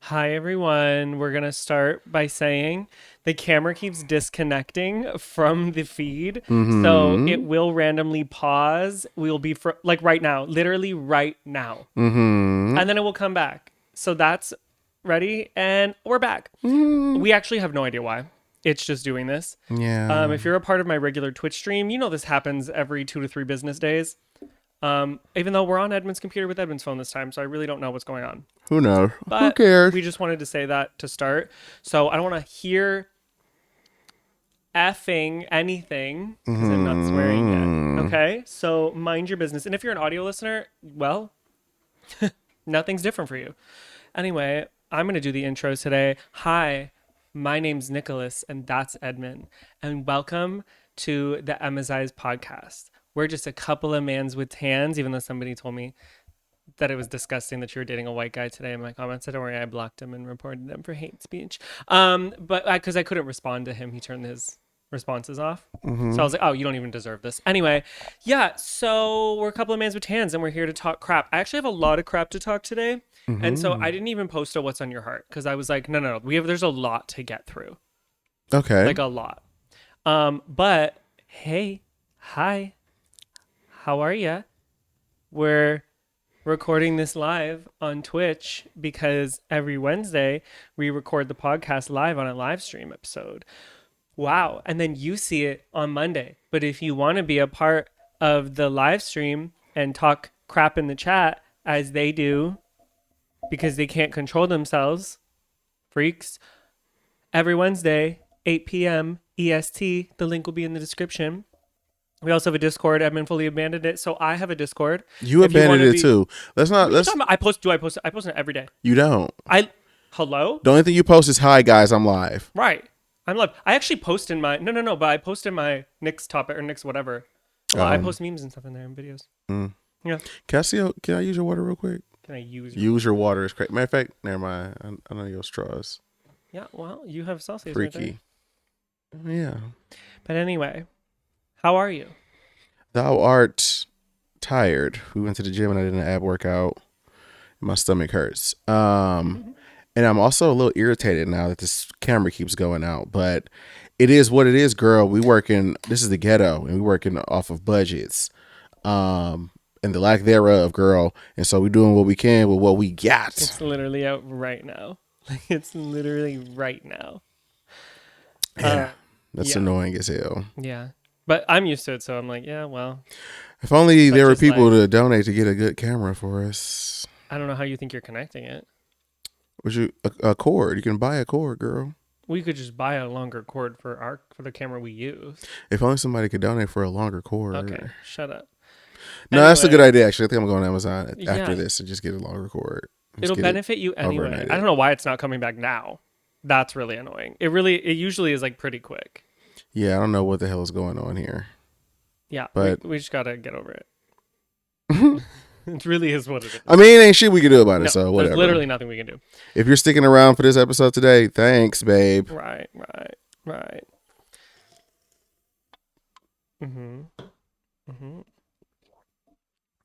Hi, everyone. We're going to start by saying the camera keeps disconnecting from the feed. So it will randomly pause. We'll be like right now, literally right now. And then it will come back. So that's ready. And we're back. We actually have no idea why. It's just doing this. Yeah. If you're a part of my regular Twitch stream, you know this happens every 2 to 3 business days. Even though we're on Edmund's computer with Edmund's phone this time, so I really don't know what's going on. Who knows? But Who cares? we just wanted to say that to start. So I don't want to hear effing anything because I'm not swearing yet. Okay? So mind your business. And if you're an audio listener, well, nothing's different for you. Anyway, I'm going to do the intro today. Hi, my name's Nicholas, and that's Edmund. And welcome to the Emmizzie podcast. We're just a couple of mans with tans, even though somebody told me that it was disgusting that you were dating a white guy today in my comments. So don't worry, I blocked him and reported him for hate speech. But because I couldn't respond to him, he turned his responses off. So I was like, oh, you don't even deserve this. Anyway, yeah, so we're a couple of mans with tans and we're here to talk crap. I actually have a lot of crap to talk today. And so I didn't even post a what's on your heart because I was like, no, there's a lot to get through. Okay. Like a lot. But hey, hi, how are ya? We're recording this live on Twitch because every Wednesday we record the podcast live on a live stream episode. Wow. And then you see it on Monday. But if you want to be a part of the live stream and talk crap in the chat as they do because they can't control themselves, freaks, every Wednesday, 8 p.m. EST, the link will be in the description. We also have a Discord. Edmund fully abandoned it, so I have a Discord. You abandoned it too. Let's not. Let's. I post it. I post it every day. You don't. Hello? The only thing you post is hi guys, I'm live. Right. I'm live. I actually post in my but I post in my Nick's topic or Nick's whatever. Well, I post memes and stuff in there and videos. Yeah. Can I use your water real quick? Can I use your water is great. Matter of fact, never mind. I know your straws. Yeah. Well, you have sauces. Freaky. Right there. Yeah. But anyway, how are you? Thou art tired. We went to the gym and I did an ab workout. My stomach hurts. And I'm also a little irritated now that this camera keeps going out. But it is what it is, girl. This is the ghetto, and we working off of budgets. And the lack thereof, girl. And so we're doing what we can with what we got. It's literally out right now. Like it's literally right now. Yeah. That's annoying as hell. Yeah. But I'm used to it, so I'm like, yeah, well. If only there were people to donate to get a good camera for us. I don't know how you think you're connecting it. Would you a cord? You can buy a cord, girl. We could just buy a longer cord for the camera we use. If only somebody could donate for a longer cord. Okay, shut up. No, anyway, that's a good idea. Actually, I think I'm going to Amazon after this and just get a longer cord. It'll benefit you anyway. overnighted. I don't know why it's not coming back now. That's really annoying. It usually is like pretty quick. Yeah, I don't know what the hell is going on here. Yeah, but we just gotta get over it. It really is what it is. I mean, ain't shit we can do about it, so whatever. There's literally nothing we can do. If you're sticking around for this episode today, thanks, babe. Right.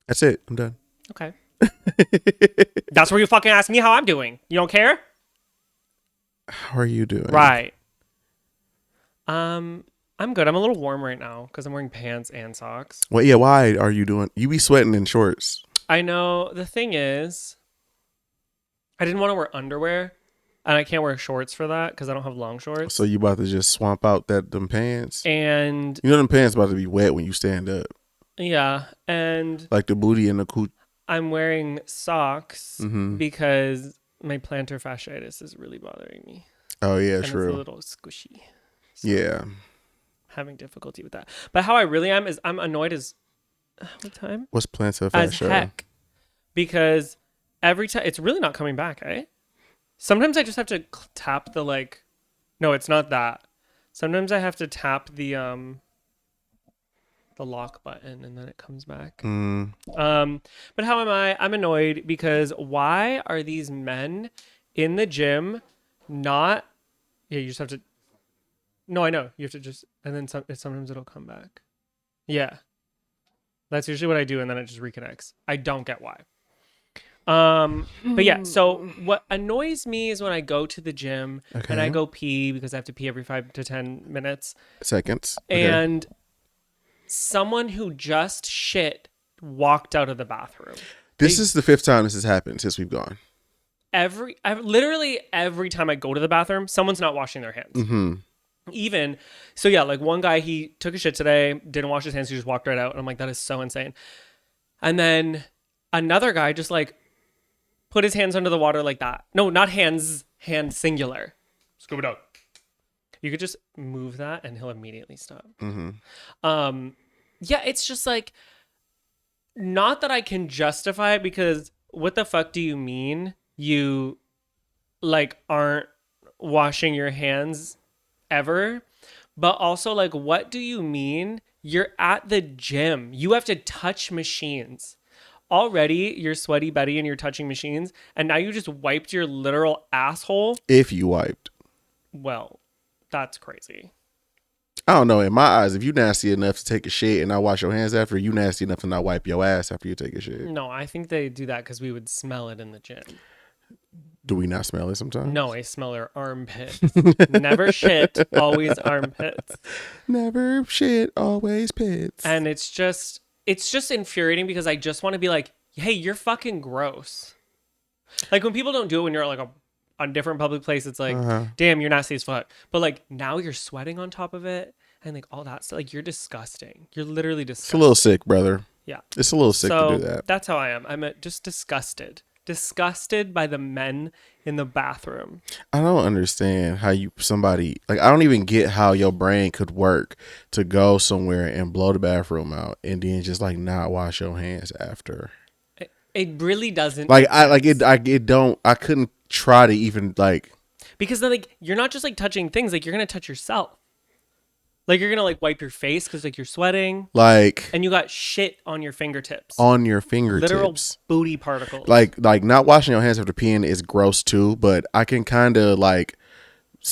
That's it. I'm done. Okay. That's where you fucking ask me how I'm doing. You don't care? How are you doing? Right. I'm good. I'm a little warm right now because I'm wearing pants and socks. Well, yeah, why are you doing? You be sweating in shorts. I know. The thing is, I didn't want to wear underwear, and I can't wear shorts for that because I don't have long shorts. So you about to just swamp out them pants? And you know them pants about to be wet when you stand up. Yeah, and like the booty and the cooch. I'm wearing socks because my plantar fasciitis is really bothering me. Oh yeah, and true. It's a little squishy. So yeah. Having difficulty with that. But how I really am is I'm annoyed as what time? What's plantar fascia? As heck. Because every time it's really not coming back, eh? Sometimes I just have to tap the no, it's not that. Sometimes I have to tap the lock button and then it comes back. But how am I? I'm annoyed because why are these men in the gym not you just have to. No, I know. You have to just, and then sometimes it'll come back. Yeah. That's usually what I do, and then it just reconnects. I don't get why. But yeah, so what annoys me is when I go to the gym and I Okay. go pee because I have to pee every 5 to 10 minutes, Seconds. Okay. and someone who just shit walked out of the bathroom. This is the fifth time this has happened since we've gone. Literally every time I go to the bathroom, someone's not washing their hands. Mm-hmm. Even so, yeah, like one guy, he took a shit today, didn't wash his hands, he just walked right out, and I'm like, that is so insane. And then another guy just like put his hands under the water like that. No, not hands, hand singular. Scuba dog. You could just move that and he'll immediately stop. Mm-hmm. Yeah, it's just like, not that I can justify it, because what the fuck do you mean you like aren't washing your hands ever? But also, like, what do you mean you're at the gym? You have to touch machines. Already you're sweaty Betty and you're touching machines, and now you just wiped your literal asshole. If you wiped. Well, that's crazy. I don't know. In my eyes, if you nasty enough to take a shit and not wash your hands after, you nasty enough to not wipe your ass after you take a shit. No, I think they do that because we would smell it in the gym. Do we not smell it sometimes? No, I smell our armpits. Never shit, always armpits. Never shit, always pits. And it's just infuriating because I just want to be like, hey, you're fucking gross. Like when people don't do it when you're like on different public place, it's like, damn, you're nasty as fuck. But like now you're sweating on top of it and like all that stuff. Like you're disgusting. You're literally It's disgusting. a little sick, brother. Yeah. It's a little sick So to do that. that's how I am. I'm just disgusted. Disgusted by the men in the bathroom. I don't understand how I don't even get how your brain could work to go somewhere and blow the bathroom out and then just like not wash your hands after. It really doesn't. Like I couldn't try to even like, because then like you're not just like touching things, like you're gonna touch yourself. Like you're gonna like wipe your face because like you're sweating, like and you got shit on your fingertips. on your fingertips. Literal booty particles. Like not washing your hands after peeing is gross too, but I can kind of like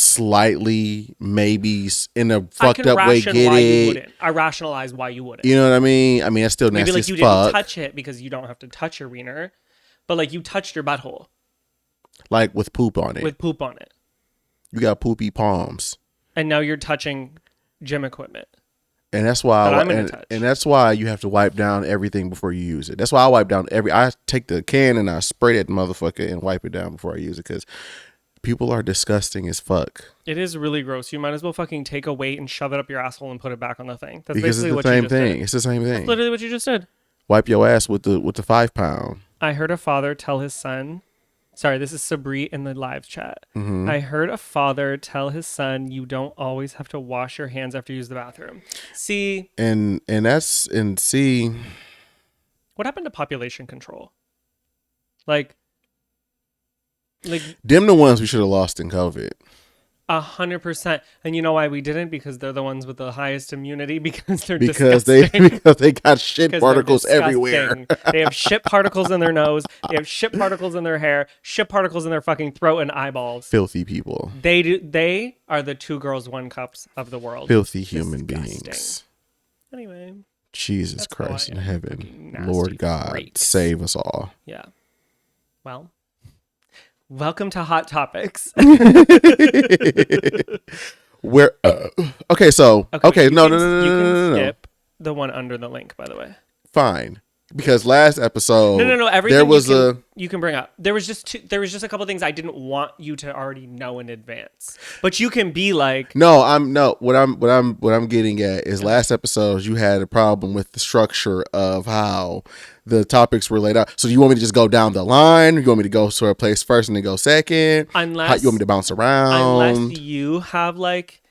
slightly maybe in a fucked up way get it. I rationalize why you wouldn't. You know what I mean? I mean, that's still nasty maybe like as you fuck. didn't touch it because you don't have to touch your wiener, but like you touched your butthole Like with poop on it. with poop on it, You got poopy palms. and now you're touching gym equipment. And that's why That I'm gonna touch. and that's why you have to wipe down everything before you use it. That's why I wipe down I take the can and I spray that motherfucker and wipe it down before I use it, because people are disgusting as fuck. It is really gross. You might as well fucking take a weight and shove it up your asshole and put it back on the thing. That's Because basically it's what the you same just thing. did. It's the same thing. That's literally what you just did. Wipe your ass with the 5 pound. I heard a father tell his son, sorry, this is Sabri in the live chat. Mm-hmm. I heard a father tell his son, you don't always have to wash your hands after you use the bathroom. See, And see, what happened to population control? Like them the ones we should have lost in COVID. 100%. And you know why we didn't? Because they're the ones with the highest immunity, because they're Because disgusting. they got shit Because particles they're everywhere. disgusting. They have shit particles in their nose. They have shit particles in their hair. Shit particles in their fucking throat and eyeballs. Filthy people. They are the 2 girls, 1 cups of the world. Filthy human Disgusting. beings. Anyway, Jesus That's Christ how in I am. heaven. Fucking nasty Lord God, freaks. save us all. yeah. Well, welcome to Hot Topics. Where okay, so okay, you no, can- no, no, You no, can no, no, no. skip the one under the link, by the way. Fine. Because last episode No. Everything there was you can bring up. There was just a couple things I didn't want you to already know in advance. But you can be like, what I'm getting at is last episode you had a problem with the structure of how the topics were laid out. So do you want me to just go down the line? Or you want me to go to a place first and then go second? unless How you want me to bounce around? unless you have like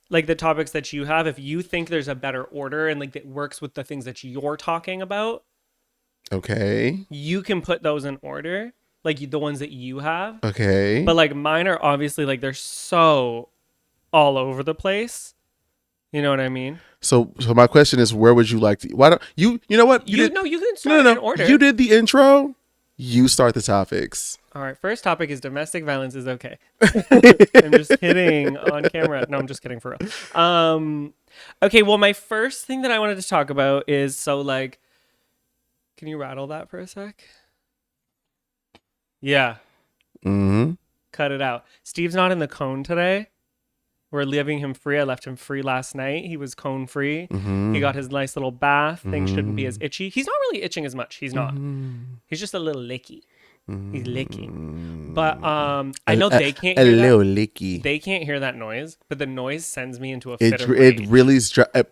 the topics that you have, if you think there's a better order and like that works with the things that you're talking about, Okay. you can put those in order, like the ones that you have. Okay. But like mine are obviously like they're so all over the place. You know what I mean? So my question is, where would you like to? Why don't you? You know what? You can start in order. You did the intro. You start the topics. All right. First topic is domestic violence is okay. I'm just kidding on camera. No, I'm just kidding for real. Okay. Well, my first thing that I wanted to talk about is can you rattle that for a sec? Yeah. Mm-hmm. Cut it out. Steve's not in the cone today. We're leaving him free. I left him free last night. He was cone free. Mm-hmm. He got his nice little bath. Things shouldn't be as Mm-hmm. itchy. He's not really itching as much. He's not. Mm-hmm. He's just a little licky. He's licking. Mm-hmm. But I know they can't a hear little that. licky. They can't hear that noise, but the noise sends me into a It fit of rage. really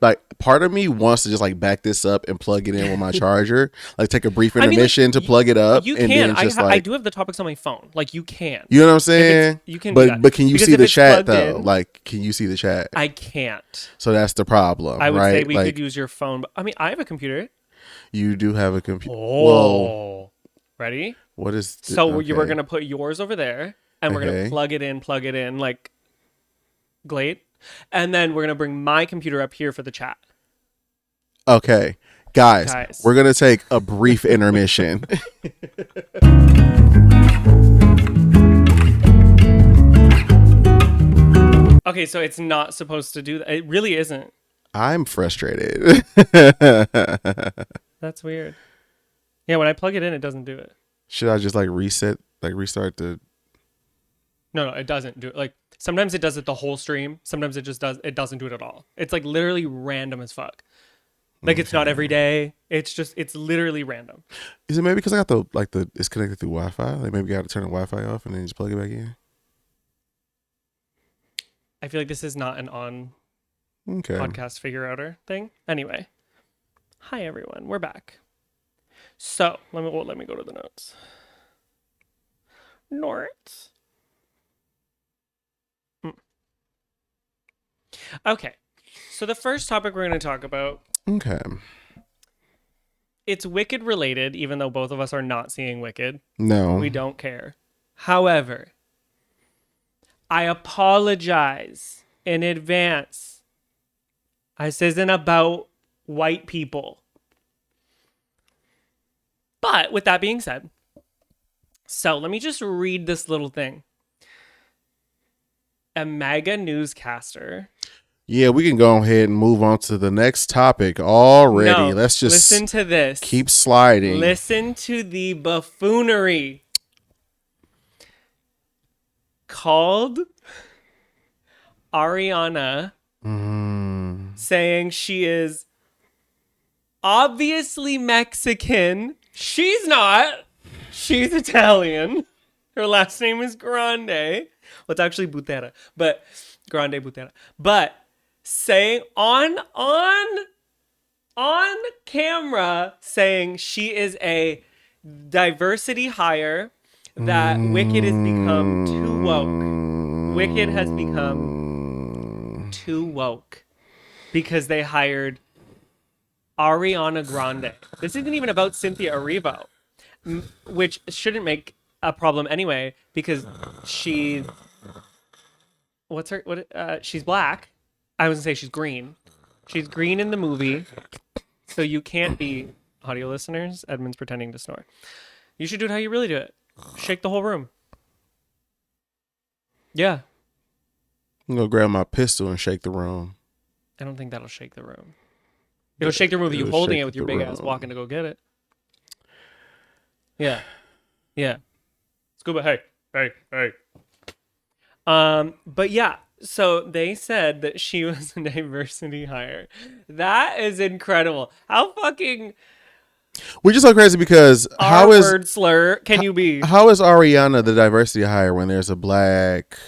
like part of me wants to just like back this up and plug it in with my charger, like take a brief intermission to plug it up. You and can. then just I do have the topics on my phone. Like you can. You know what I'm saying? You can do that. But can you Because see if the it's chat plugged though? in- Like, can you see the chat? I can't. So that's the problem. I would right? say we like, could use your phone. But, I mean, I have a computer. You do have a computer. Oh. Whoa. Ready? What is? So you were gonna put yours over there, and we're gonna Okay. plug it in like Glade, and then we're gonna bring my computer up here for the chat. Okay, guys, we're gonna take a brief intermission. Okay, so it's not supposed to do that. It really isn't. I'm frustrated. That's weird. Yeah, when I plug it in, it doesn't do it. Should I just like restart the? No, it doesn't do it. Like sometimes it does it the whole stream. Sometimes it doesn't do it at all. It's like literally random as fuck. Like it's not every day. It's literally random. Is it maybe because I got it's connected through Wi-Fi? Like maybe I got to turn the Wi-Fi off and then just plug it back in. I feel like this is not an on Okay. podcast figure outer thing. Anyway, hi everyone, we're back. So let me go to the notes. Notes. Okay, so the first topic we're going to talk about. Okay. It's Wicked related, even though both of us are not seeing Wicked. No. We don't care. However, I apologize in advance. This isn't about white people. But with that being said, so let me just read this little thing. A mega newscaster. Yeah, we can go ahead and move on to the next topic already. No, Let's just listen to this. Keep sliding. Listen to the buffoonery. Called Ariana saying she is obviously Mexican. She's not. She's Italian. Her last name is Grande. Well, it's actually Butera, but Grande Butera. But saying on camera saying she is a diversity hire, that Wicked has become too woke. Wicked has become too woke because they hired Ariana Grande. This isn't even about Cynthia Erivo, which shouldn't make a problem anyway because she's she's black. I was gonna say she's green. She's green in the movie, so you can't be audio listeners. Edmund's pretending to snore. You should do it how you really do it. Shake the whole room. Yeah. I'm gonna grab my pistol and shake the room. I don't think that'll shake the room. It'll shake the room with you holding it with your big ass walking to go get it. Yeah. Yeah. Scuba, hey. But yeah, so they said that she was a diversity hire. That is incredible. How fucking Which is so crazy because word slur can you be? How is Ariana the diversity hire when there's a black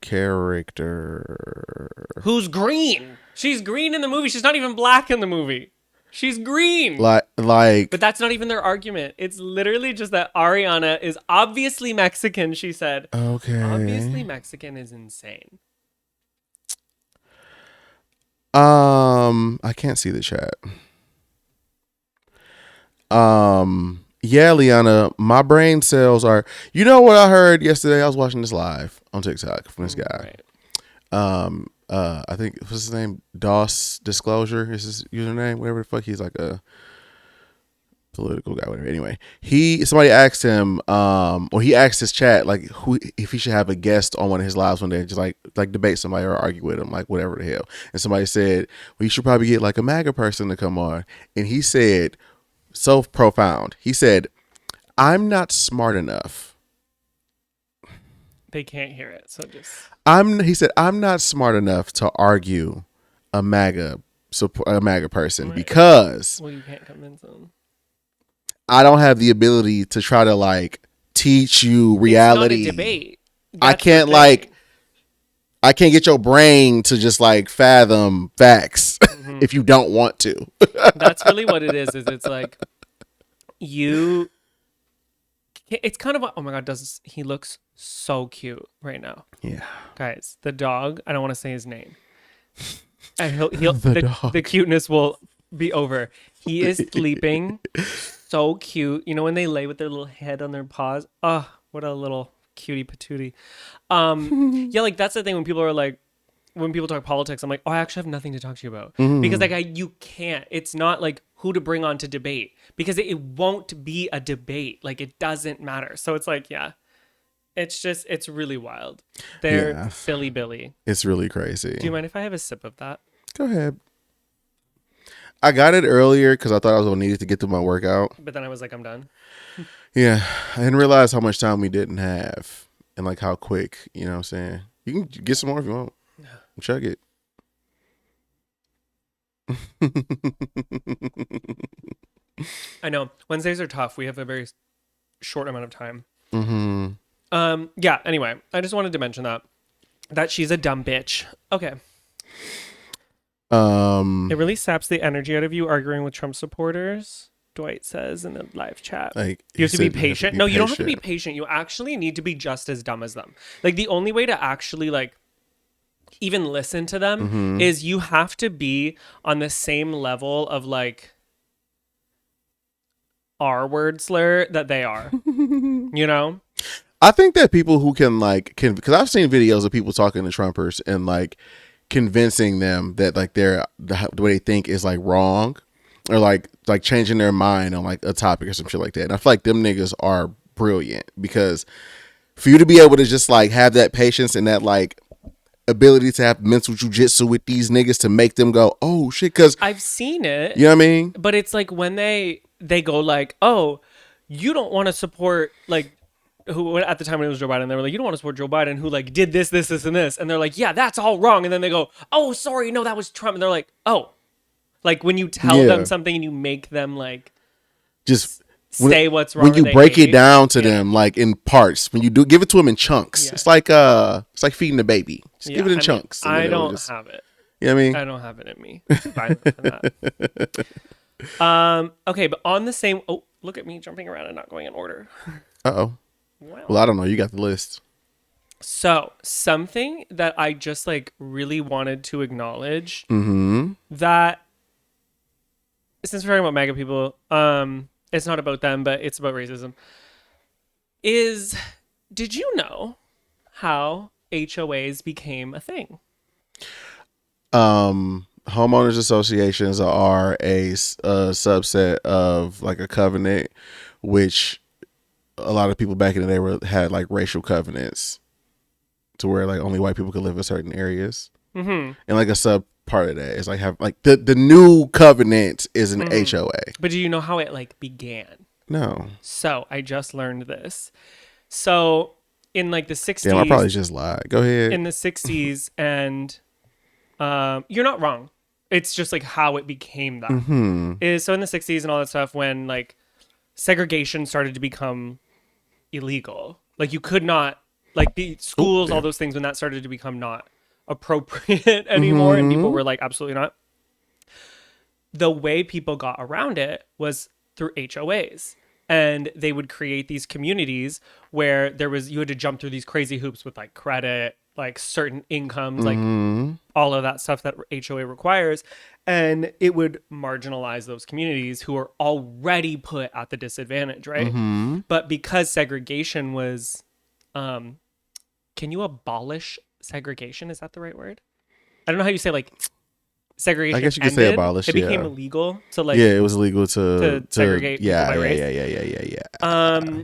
character who's green? She's green in the movie. She's not even black in the movie. She's green. Like But that's not even their argument. It's literally just that Ariana is obviously Mexican, she said. Okay. Obviously Mexican is insane. I can't see the chat. Yeah, Liana, my brain cells are. You know what I heard yesterday? I was watching this live on TikTok from this guy. Right. I think what's his name? DOS Disclosure is his username. Whatever the fuck. He's like a political guy. Whatever. Anyway, somebody asked him. Or he asked his chat like who if he should have a guest on one of his lives one day, just like debate somebody or argue with him, like whatever the hell. And somebody said, well, you should probably get like a MAGA person to come on. And he said, so profound. He said, I'm not smart enough They can't hear it, so just He said, I'm not smart enough to argue a MAGA person right. because Well, you can't convince them. I don't have the ability to try to like teach you reality. It's not a debate. I can't like I can't get your brain to just like fathom facts if you don't want to. That's really what it is it's like you. It's kind of oh my god, does he looks so cute right now? Yeah, Guys, the dog. I don't want to say his name. And he'll dog. the cuteness will be over. He is sleeping, so cute. You know when they lay with their little head on their paws. Oh, what a little cutie patootie. Yeah, like that's the thing when people are like, when people talk politics, I'm like, oh, I actually have nothing to talk to you about because like you can't. It's not like who to bring on to debate because it won't be a debate. Like it doesn't matter. So it's like, yeah, it's really wild. They're silly Billy. It's really crazy. Do you mind if I have a sip of that? Go ahead. I got it earlier because I thought I was gonna need it to get through my workout. But then I was like, I'm done. Yeah, I didn't realize how much time we didn't have and like how quick. You know what I'm saying? You can get some more if you want. Chug it. I know Wednesdays are tough. We have a very short amount of time. Mm-hmm. Yeah. Anyway, I just wanted to mention that she's a dumb bitch. Okay. It really saps the energy out of you arguing with Trump supporters. Dwight says in the live chat. Like you have to be patient. No, you don't have to be patient. You actually need to be just as dumb as them. Like the only way to actually like even listen to them is you have to be on the same level of like R-word slur that they are. You know? I think that people who can because I've seen videos of people talking to Trumpers and like convincing them that like the way they think is like wrong or like changing their mind on like a topic or some shit like that. And I feel like them niggas are brilliant because for you to be able to just like have that patience and that like ability to have mental jujitsu with these niggas to make them go, oh shit, because I've seen it. You know what I mean? But it's like when they go like, oh, you don't want to support like who at the time when it was Joe Biden, they were like, you don't want to support Joe Biden who like did this, and this. And they're like, yeah, that's all wrong. And then they go, oh, sorry, no, that was Trump. And they're like, oh, like when you tell them something and you make them like just say what's wrong. When you break it down to them like in parts, when you do give it to them in chunks, it's like feeding a baby. Just give it in chunks. I don't have it. You know what I mean? I don't have it in me. That. Okay, but on the same. Oh, look at me jumping around and not going in order. Uh-oh. Well, I don't know. You got the list. So something that I just like really wanted to acknowledge that since we're talking about MAGA people, it's not about them, but it's about racism. Did you know how HOAs became a thing? Homeowners associations are a subset of like a covenant, which a lot of people back in the day had like racial covenants to where like only white people could live in certain areas. And like a sub part of that is like have like the new covenant is an HOA. But do you know how it like began? No. So I just learned this. So in like the 60s. Damn, I probably just lied. Go ahead. In the 60s and you're not wrong. It's just like how it became that. So in the 60s and all that stuff when like segregation started to become illegal. Like you could not like the schools, all those things when that started to become not appropriate anymore and people were like absolutely not. The way people got around it was through HOAs. And they would create these communities where you had to jump through these crazy hoops with like credit, like certain incomes, like all of that stuff that HOA requires. And it would marginalize those communities who are already put at the disadvantage, right? But because segregation was, can you abolish segregation? Is that the right word? I don't know how you say like segregation. I guess you could say abolish. It became illegal to like. Yeah, it was illegal to segregate. Yeah, people by race. Yeah.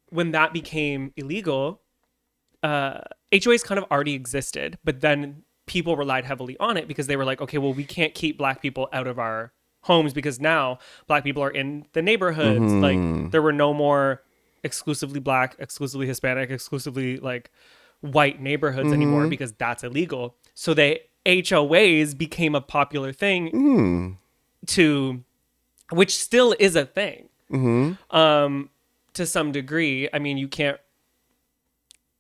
When that became illegal, HOAs kind of already existed, but then people relied heavily on it because they were like, okay, well, we can't keep black people out of our homes because now black people are in the neighborhoods. Like there were no more exclusively black, exclusively Hispanic, exclusively like white neighborhoods anymore because that's illegal. So they HOAs became a popular thing which still is a thing. To some degree. I mean, you can't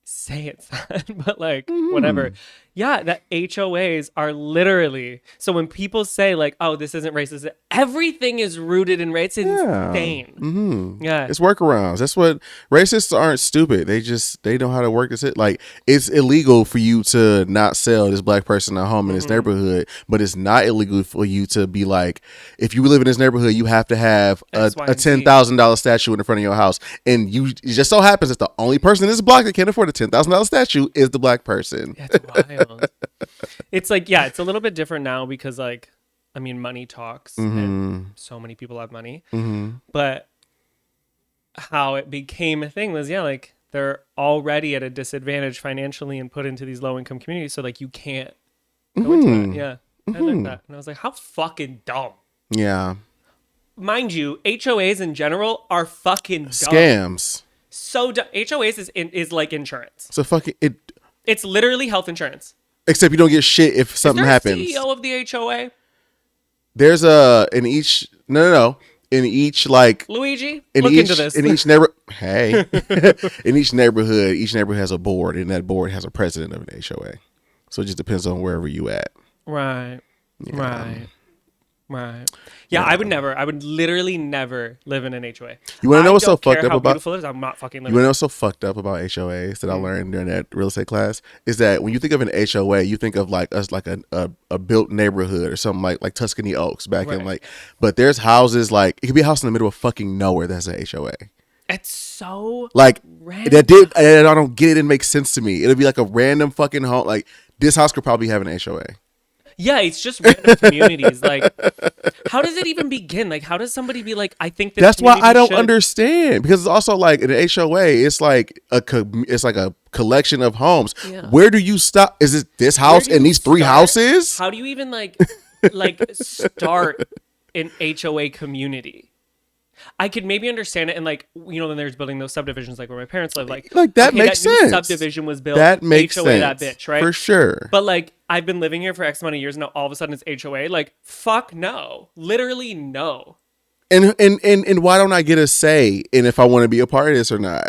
say it's that, but like whatever. Yeah, that HOAs are literally. So when people say like, "Oh, this isn't racist," everything is rooted in race. It's insane. Yeah, it's workarounds. That's what racists aren't stupid. They know how to work this. Like it's illegal for you to not sell this black person a home in this neighborhood, but it's not illegal for you to be like, if you live in this neighborhood, you have to have a $10,000 statue in the front of your house, and it just so happens that the only person in this block that can afford a $10,000 statue is the black person. That's wild. It's like, yeah, it's a little bit different now because like, I mean, money talks and so many people have money, but how it became a thing was, yeah, like they're already at a disadvantage financially and put into these low income communities. So like you can't go into that. Yeah. I like that. And I was like, how fucking dumb. Yeah. Mind you, HOAs in general are fucking dumb. Scams. So HOAs is like insurance. So fucking It's literally health insurance. Except you don't get shit if something happens. CEO of the HOA? There's in each in each like Luigi, look into this. In each in each neighborhood has a board, and that board has a president of an HOA. So it just depends on wherever you at. Right. Yeah, I would literally never live in an HOA. You want to know what's so fucked up about beautiful it is? I'm not fucking living. You want to know what's so fucked up about HOAs that I learned during that real estate class is that when you think of an HOA, you think of like us like a built neighborhood or something like Tuscany Oaks back in like, but there's houses like it could be a house in the middle of fucking nowhere that's an HOA. It's so like random. And I don't get it. It makes sense to me. It'll be like a random fucking home. Like this house could probably have an HOA. Yeah, it's just random communities. Like, how does it even begin? Like, how does somebody be like, I think this that's why I don't understand, because it's also like an HOA. It's like a collection of homes. Yeah. Where do you stop? Is it this house and these three houses? How do you even like start an HOA community? I could maybe understand it, and like, you know, then there's building those subdivisions like where my parents live. Like that makes sense. Subdivision was built. That makes HOA sense. That bitch, right? For sure. But like, I've been living here for X amount of years now. All of a sudden, it's HOA. Like, fuck no, literally no. And why don't I get a say in if I want to be a part of this or not?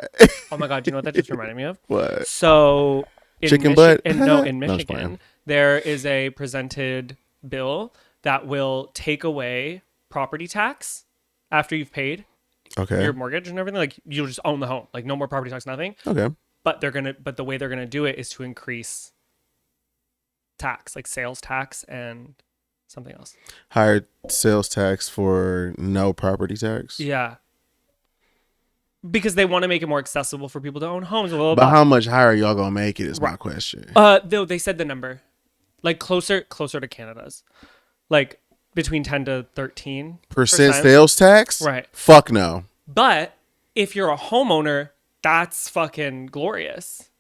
Oh my god, you know what that just reminded me of? What? So chicken butt? In Michigan, there is a presented bill that will take away property tax after you've paid your mortgage and everything. Like, you'll just own the home. Like, no more property tax, nothing. Okay. But the way they're gonna do it is to increase tax, like sales tax and something else. Higher sales tax for no property tax? Yeah. Because they want to make it more accessible for people to own homes. But how much higher y'all gonna make it is my question. They said the number. Like closer to Canada's. Like between 10 to 13% sales tax? Right. Fuck no. But if you're a homeowner, that's fucking glorious.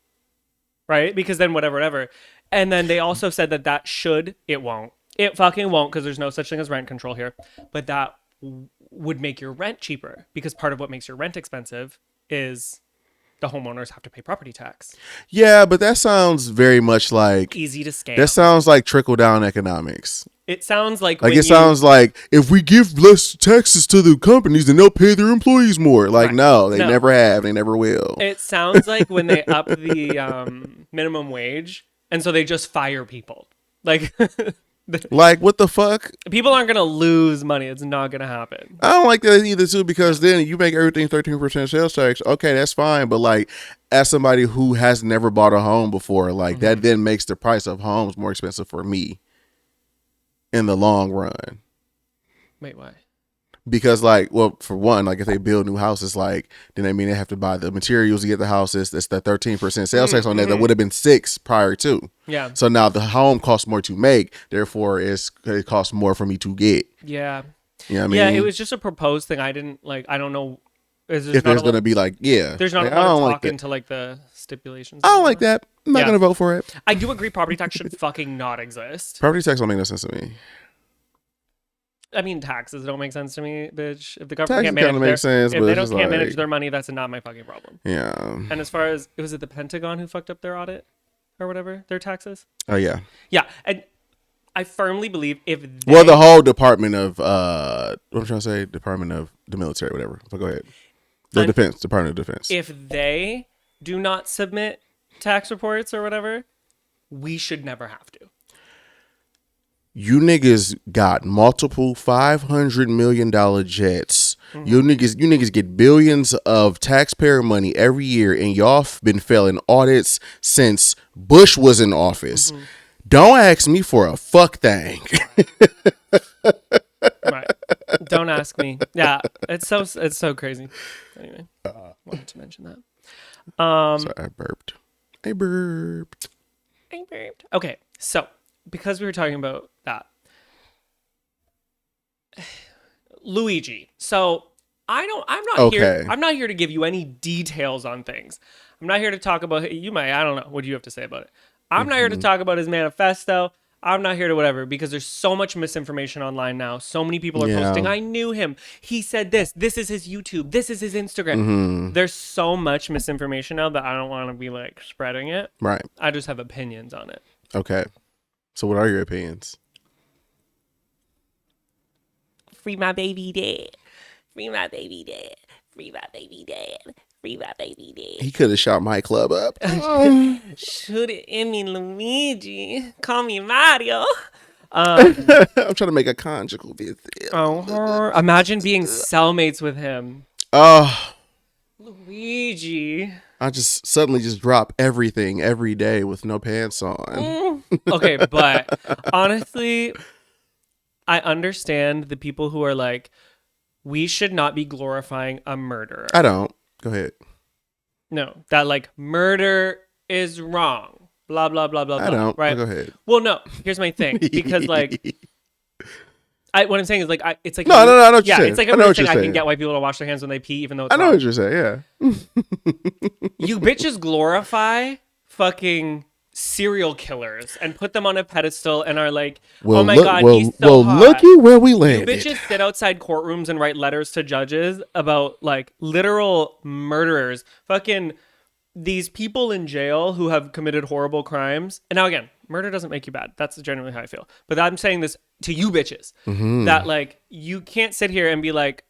Right? Because then whatever. And then they also said it fucking won't, because there's no such thing as rent control here. But that would make your rent cheaper, because part of what makes your rent expensive is the homeowners have to pay property tax. Yeah, but that sounds very much like easy to scam. That sounds like trickle down economics. It sounds like sounds like if we give less taxes to the companies, then they'll pay their employees more. Like, right. No, they never have. They never will. It sounds like when they up the minimum wage, and so they just fire people. Like, like, what the fuck? People aren't going to lose money. It's not going to happen. I don't like that either, too, because then you make everything 13% sales tax. Okay, that's fine. But, like, as somebody who has never bought a home before, like, that then makes the price of homes more expensive for me in the long run. Wait, why? Because, like, well, for one, like, if they build new houses, like, then they have to buy the materials to get the houses. That's the 13% sales tax on that. That would have been 6% prior to. Yeah. So now the home costs more to make. Therefore, it costs more for me to get. Yeah. You know what I mean? Yeah, it was just a proposed thing. I don't know. If there's going to be, like, yeah. There's not a lot of talk into, like, the stipulations. I don't like that. I'm not going to vote for it. I do agree property tax should fucking not exist. Property tax don't make no sense to me. I mean, taxes don't make sense to me, bitch. If the government Taxes can't kind manage of their, make sense, if but they it's don't just can't like, manage their money, that's not my fucking problem. yeah. And as far as was it the Pentagon who fucked up their audit or whatever their taxes? Oh yeah. Yeah, and I firmly believe if Well, the whole Department of what I'm trying to say, Department of the Military, whatever. But go ahead. The Defense, Department of Defense. if they do not submit tax reports or whatever, we should never have to. You niggas got multiple $500 million jets. Mm-hmm. You niggas get billions of taxpayer money every year, and y'all been failing audits since Bush was in office. Mm-hmm. Don't ask me for a fuck thing. Right. Don't ask me. Yeah, it's so crazy. Anyway, wanted to mention that. Sorry, I burped. I burped. Okay, so because we were talking about that, Luigi. So I'm not here. Okay. I'm not here to give you any details on things. I'm not here to talk about. You might. I don't know. What do you have to say about it? I'm not here to talk about his manifesto. I'm not here to whatever, because there's so much misinformation online now. So many people are posting, I knew him. He said this. This is his YouTube. This is his Instagram. There's so much misinformation now that I don't want to be like spreading it. Right. I just have opinions on it. Okay. So what are your opinions? Free my baby dad. Free my baby dad. Free my baby dad. Free my baby dad. He could have shot my club up. Shoot it in me, Luigi. Call me Mario. I'm trying to make a conjugal visit. Imagine being cellmates with him. Oh, Luigi. I just suddenly just drop everything every day with no pants on. Okay, but honestly, I understand the people who are like, we should not be glorifying a murderer. I don't. Go ahead. No, that like murder is wrong. Blah, blah, blah, blah, blah. I don't. Right? Go ahead. Well, no, here's my thing. Because like, what I'm saying is like, it's like, No, I know what you're yeah, saying. it's like I know what saying you're I can saying. get white people to wash their hands when they pee, even though it's I know wrong. what you're saying. Yeah. You bitches glorify fucking serial killers and put them on a pedestal and are like, oh my God, he's so hot. looky where we You landed. bitches sit outside courtrooms and write letters to judges about like literal murderers. Fucking these people in jail who have committed horrible crimes. And now again, murder doesn't make you bad. That's generally how I feel. But I'm saying this to you bitches, that like you can't sit here and be like,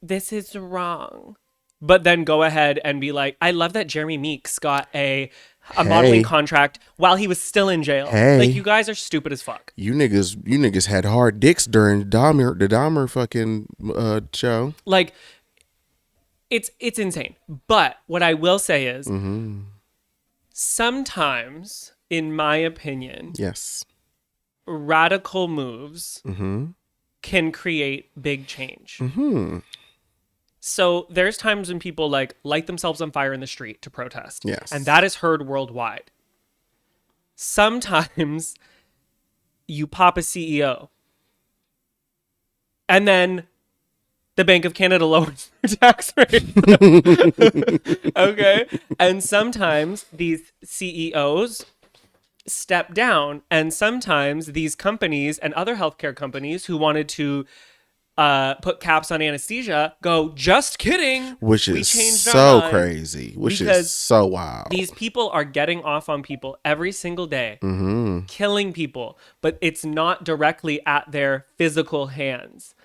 this is wrong. But then go ahead and be like, I love that Jeremy Meeks got a modeling contract while he was still in jail. Like, you guys are stupid as fuck. You niggas had hard dicks during the Dahmer fucking show. Like, it's insane. But what I will say is, sometimes, in my opinion, Yes. radical moves can create big change. So there's times when people like light themselves on fire in the street to protest. Yes. And that is heard worldwide. Sometimes you pop a CEO and then the Bank of Canada lowers their tax rate. Okay. And sometimes these CEOs step down, and sometimes these companies and other healthcare companies who wanted to put caps on anesthesia go, just kidding. Which We is changed our so mind. crazy. Which Because is so wild. These people are getting off on people every single day, killing people, but it's not directly at their physical hands.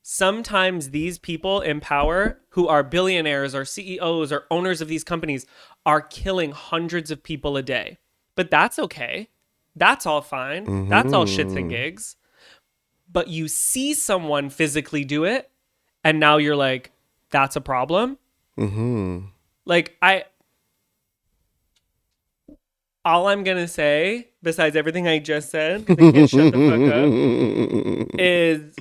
Sometimes these people in power who are billionaires or CEOs or owners of these companies are killing hundreds of people a day. But that's okay. That's all fine. That's all shits and gigs. But you see someone physically do it, and now you're like, that's a problem. Like, all I'm going to say, besides everything I just said, 'cause I can't shut the fuck up, is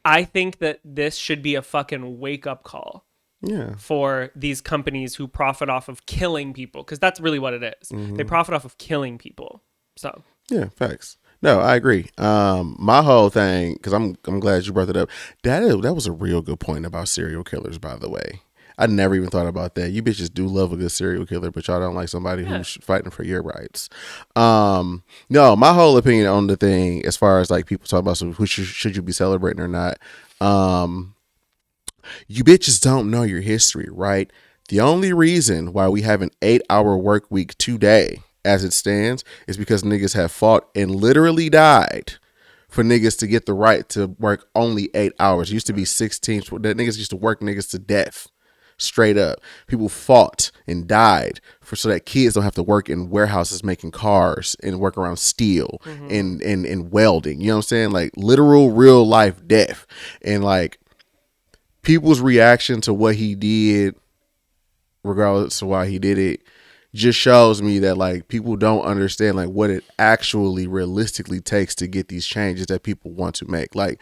I think that this should be a fucking wake-up call. Yeah. For these companies who profit off of killing people, because that's really what it is. They profit off of killing people. So Yeah, facts. No, I agree. My whole thing, because I'm glad you brought that up. That was a real good point about serial killers, by the way. I never even thought about that. You bitches do love a good serial killer, but y'all don't like somebody Yeah. who's fighting for your rights. No, my whole opinion on the thing, as far as like people talking about who should you be celebrating or not, you bitches don't know your history, right? The only reason why we have an 8-hour work week today, as it stands, is because niggas have fought and literally died for niggas to get the right to work only 8 hours. It used to be 16. That niggas used to work niggas to death. Straight up. People fought and died for so that kids don't have to work in warehouses making cars and work around steel and welding. You know what I'm saying? Like literal real life death. And like people's reaction to what he did, regardless of why he did it, just shows me that like people don't understand like what it actually realistically takes to get these changes that people want to make. Like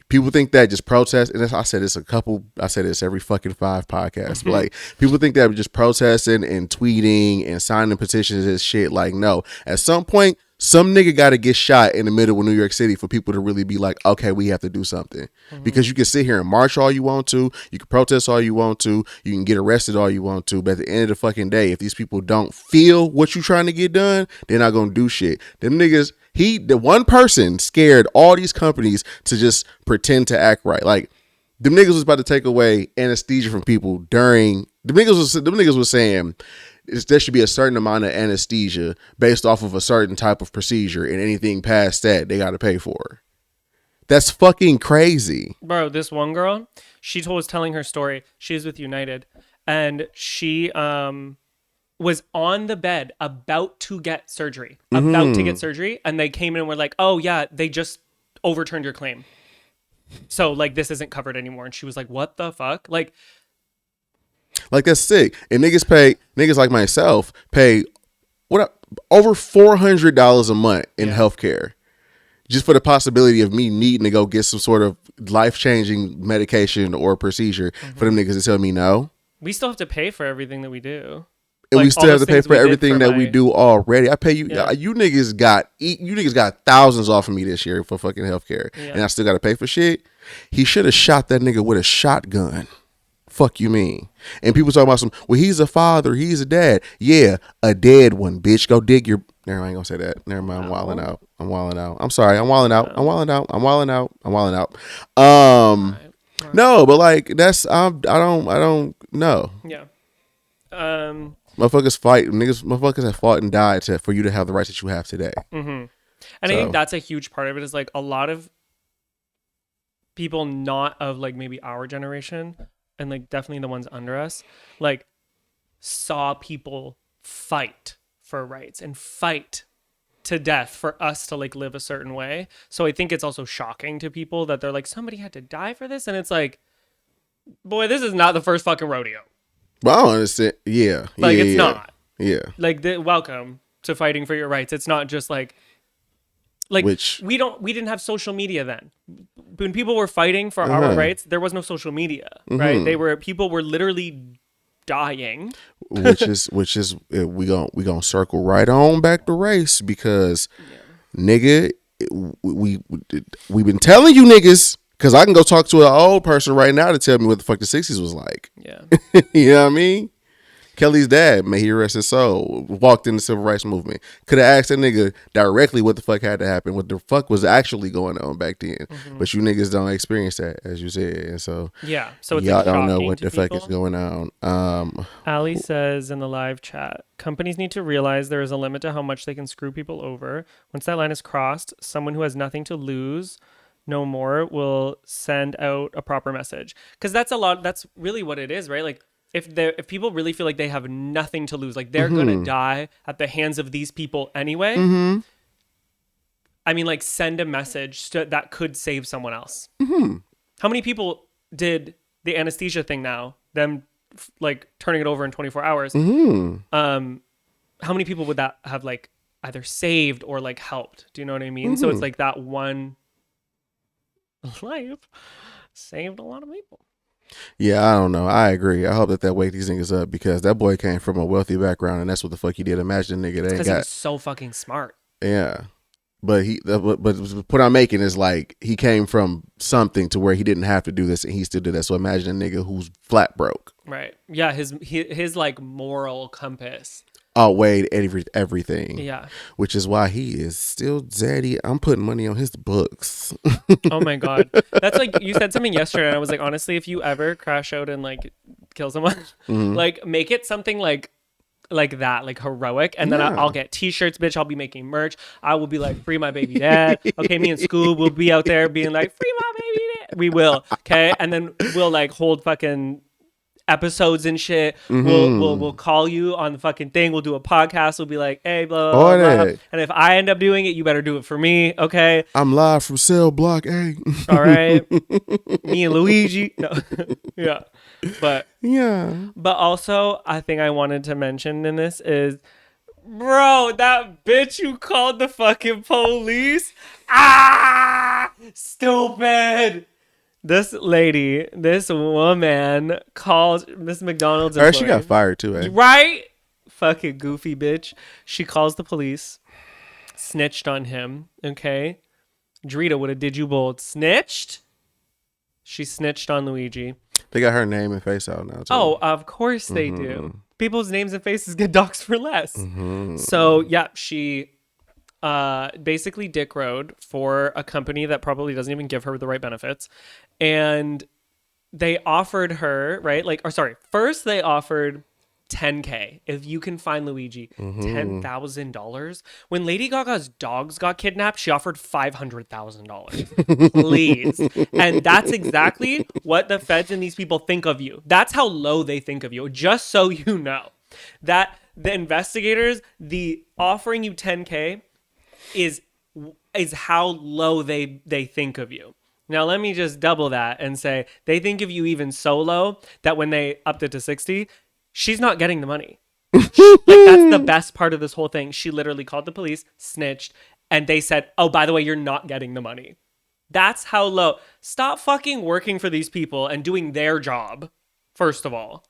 people think that just protest, and I said this every fucking 5 podcasts, but like people think that just protesting and tweeting and signing petitions is shit. Like no, at some point some nigga got to get shot in the middle of New York City for people to really be like, okay, we have to do something. Because you can sit here and march all you want to, you can protest all you want to, you can get arrested all you want to, but at the end of the fucking day, if these people don't feel what you trying to get done, they're not gonna do shit. Them niggas, the one person scared all these companies to just pretend to act right. Like them niggas was about to take away anesthesia from people during them niggas was saying there should be a certain amount of anesthesia based off of a certain type of procedure, and anything past that they got to pay for. That's fucking crazy. Bro, this one girl, she was telling her story. She was with United, and she was on the bed about to get surgery, and they came in and were like, oh yeah, they just overturned your claim. So like this isn't covered anymore. And she was like, what the fuck? Like that's sick. And niggas like myself pay over $400 a month in healthcare just for the possibility of me needing to go get some sort of life-changing medication or procedure for them niggas to tell me no. We still have to pay for everything that we do. And like, we still have to pay for everything that we do already. I pay you. Yeah. You niggas got thousands off of me this year for fucking healthcare, and I still got to pay for shit. He should have shot that nigga with a shotgun. Fuck you mean? And people talking about well, he's a father, he's a dad. Yeah, a dead one, bitch. Go dig your. Never mind, I ain't gonna say that. Never mind. I'm wilding out. I'm sorry. I'm wilding out. No, but like that's I don't know. Yeah. Motherfuckers fight. Motherfuckers have fought and died for you to have the rights that you have today. And I think that's a huge part of it. Is like a lot of people not of like maybe our generation, and like definitely the ones under us, like saw people fight for rights and fight to death for us to like live a certain way. So I think it's also shocking to people that they're like, somebody had to die for this, and it's like, boy, this is not the first fucking rodeo. But I don't understand. Yeah. Like it's not. Yeah. Like welcome to fighting for your rights. It's not just like we didn't have social media then. When people were fighting for our rights, there was no social media, right? People were literally dying. which is we gonna circle right on back to race because nigga, we been telling you niggas, because I can go talk to an old person right now to tell me what the fuck the 60s was like. Yeah. You know what I mean? Kelly's dad, may he rest his soul, walked in the civil rights movement. Could have asked that nigga directly what the fuck had to happen, what the fuck was actually going on back then. But you niggas don't experience that, as you said. And so so it's y'all don't know what the fuck is going on. Ali says in the live chat, companies need to realize there is a limit to how much they can screw people over. Once that line is crossed, someone who has nothing to lose no more will send out a proper message. Because that's really what it is, right? Like if people really feel like they have nothing to lose, like they're gonna die at the hands of these people anyway, I mean, like send a message that could save someone else. How many people did the anesthesia thing now, them like turning it over in 24 hours? How many people would that have like either saved or like helped? Do you know what I mean? So it's like that one life saved a lot of people. Yeah, I don't know. I agree. I hope that wake these niggas up, because that boy came from a wealthy background, and that's what the fuck he did. Imagine a nigga that ain't got. He's so fucking smart. Yeah, But the point I'm making is like he came from something to where he didn't have to do this and he still did that. So imagine a nigga who's flat broke. Right. Yeah. His like moral compass Outweighed everything. Yeah. Which is why he is still zaddy. I'm putting money on his books. Oh my God. That's like, you said something yesterday and I was like, honestly, if you ever crash out and like kill someone, like make it something like that, like heroic, and then I'll get t-shirts, bitch. I'll be making merch. I will be like, free my baby dad. Okay, me and Scoob will be out there being like, free my baby dad. We will, okay, and then we'll like hold fucking episodes and shit. We'll call you on the fucking thing. We'll do a podcast. We'll be like, hey, blah, blah, blah. And if I end up doing it, you better do it for me, okay? I'm live from Cell Block A. All right, me and Luigi. No, yeah. But also I think I wanted to mention in this is, bro, that bitch who called the fucking police. Stupid. This woman called this McDonald's employee. She got fired too, eh? Right? Fucking goofy bitch. She calls the police, snitched on him, okay? Drita would have did you bold. Snitched? She snitched on Luigi. They got her name and face out now, too. Oh, of course they do. People's names and faces get doxxed for less. So, yeah, she basically dick rode for a company that probably doesn't even give her the right benefits. And they offered her, right? First they offered $10K if you can find Luigi. $10,000. When Lady Gaga's dogs got kidnapped, she offered $500,000. Please. And that's exactly what the feds and these people think of you. That's how low they think of you. Just so you know, that the investigators, the offering you $10K is how low they think of you. Now let me just double that and say they think of you even so low that when they upped it to 60, she's not getting the money. Like, that's the best part of this whole thing. She literally called the police, snitched, and they said, oh, by the way, you're not getting the money. That's how low. Stop fucking working for these people and doing their job, first of all.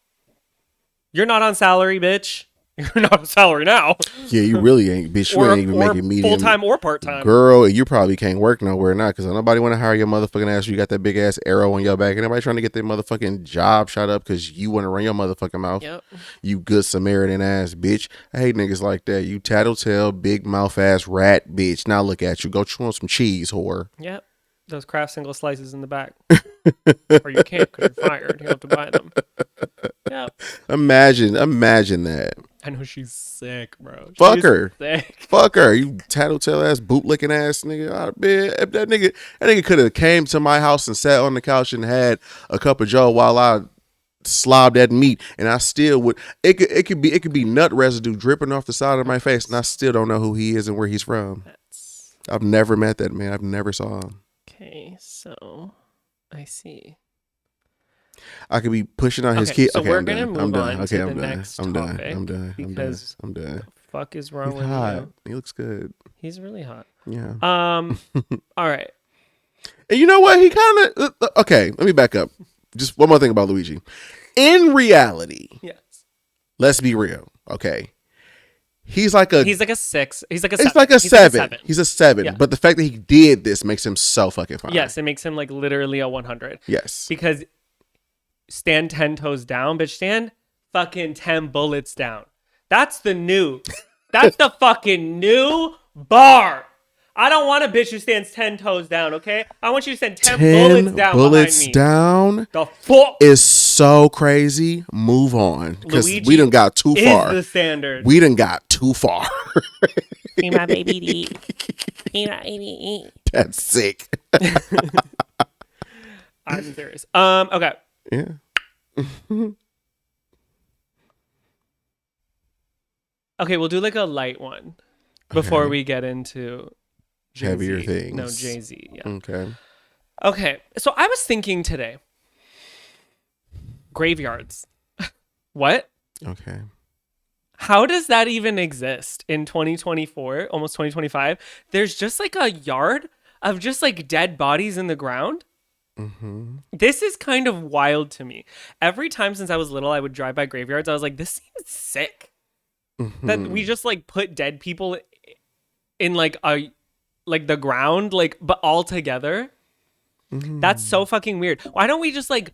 You're not on salary, bitch. You're not on salary now. Yeah, you really ain't, bitch. You ain't even making medium. Full-time or part-time. Girl, you probably can't work nowhere now because nobody want to hire your motherfucking ass. You got that big ass arrow on your back. And everybody trying to get their motherfucking job shot up because you want to run your motherfucking mouth. Yep. You good Samaritan ass bitch. I hate niggas like that. You tattletale, big mouth ass rat bitch. Now look at you. Go chew on some cheese, whore. Yep. Those Kraft single slices in the back. Or you can't because you're fired. You have to buy them. Yep. Imagine that. I know she's sick, bro. Fuck her. Fuck her. You tattletale ass, boot licking ass nigga. If that nigga could have came to my house and sat on the couch and had a cup of Joe while I slobbed that meat, and I still would. It could be nut residue dripping off the side of my face, and I still don't know who he is and where he's from. I've never met that man. I've never saw him. Okay, so I see. I could be pushing on his kid. So okay, we're gonna move on to the next topic. I'm done. Because I'm done. The fuck is wrong with you? He looks good. He's really hot. Yeah. All right. And you know what? He kind of okay. Let me back up. Just one more thing about Luigi. In reality, yes. Let's be real. Okay. He's like a 6. He's like a 7. It's like a 7. He's a 7. Yeah. But the fact that he did this makes him so fucking fine. Yes, it makes him like literally a 100. Yes. Because stand 10 toes down, bitch. Stand fucking 10 bullets down. That's the fucking new bar. I don't want a bitch who stands 10 toes down, okay? I want you to stand 10 bullets down bullets behind me. Down the fuck is so crazy. Move on. Because we done got too far. Is the standard. We done got too far. Be my baby. Be my baby. That's sick. I'm serious. Okay. Yeah. Okay, we'll do like a light one before we get into Jay-Z. Heavier things. No, Jay-Z. Yeah. Okay. So I was thinking today, graveyards. What? Okay. How does that even exist in 2024, almost 2025? There's just like a yard of just like dead bodies in the ground. Mm-hmm. This is kind of wild to me. Every time since I was little, I would drive by graveyards. I was like, this seems sick. Mm-hmm. That we just like put dead people in like like the ground, like, but all together. That's so fucking weird. Why don't we just like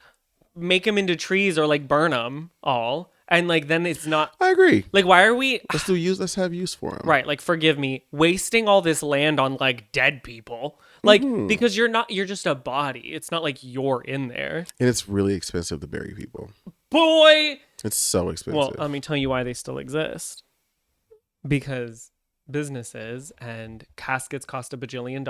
make them into trees or like burn them all? And like, then it's not I agree. like, why are we Let's have use for them. right? Like, forgive me, wasting all this land on like dead people, like because you're just a body. It's not like you're in there. And it's really expensive to bury people. Boy, It's so expensive. well, let me tell you why they still exist. Because businesses and caskets cost $1 bajillion.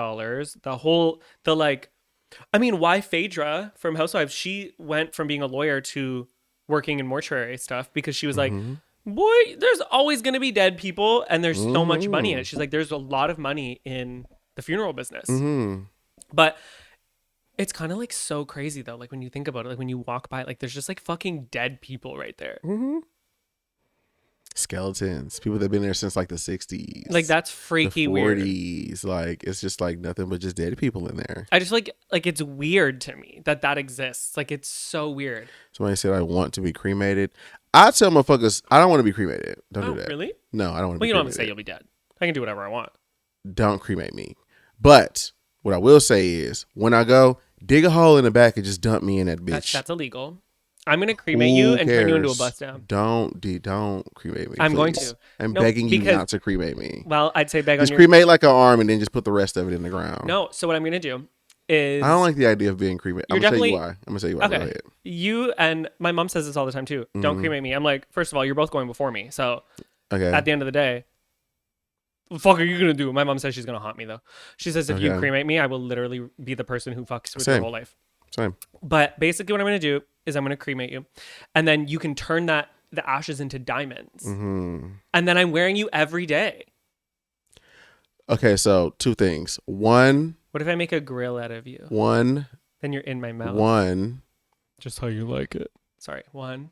Why Phaedra from Housewives, she went from being a lawyer to working in mortuary stuff because she was like, boy, there's always going to be dead people and there's so much money in it. She's like, there's a lot of money in the funeral business. But it's kind of like so crazy though. Like when you think about it, like when you walk by, like there's just like fucking dead people right there. Skeletons, people that have been there since like the 60s, Like that's freaky the 40s. weird. Like it's just like nothing but just dead people in there. I just like it's weird to me that exists. Like it's so weird. Somebody said I want to be cremated. I tell motherfuckers I don't want to be cremated. Don't do that. Really? No, I don't want to Well, be you don't have cremated. to say you'll be dead. I can do whatever I want. Don't cremate me. But what I will say is when I go, dig a hole in the back and just dump me in that bitch. That's illegal. I'm gonna cremate you and turn you into a bust down. Don't cremate me. I'm going please. to. I'm No, begging you because- not to cremate me. Well, I'd say beg on Just your. cremate like an arm and then just put the rest of it in the ground. No. So what I'm gonna do is I don't like the idea of being cremated. I'm You're gonna tell you definitely- why. I'm gonna tell you why. Go Okay. ahead. You and my mom says this all the time too. Don't cremate me. I'm like, first of all, you're both going before me. So Okay. at the end of the day, what the fuck are you gonna do? My mom says she's gonna haunt me though. She says if you Okay. cremate me, I will literally be the person who fucks with Same. your whole life. Same. But basically, what I'm gonna do is I'm gonna cremate you, and then you can turn the ashes into diamonds, and then I'm wearing you every day. Okay, so two things. One, What if I make a grill out of you? Then you're in my mouth. Just how you like it. Sorry. One.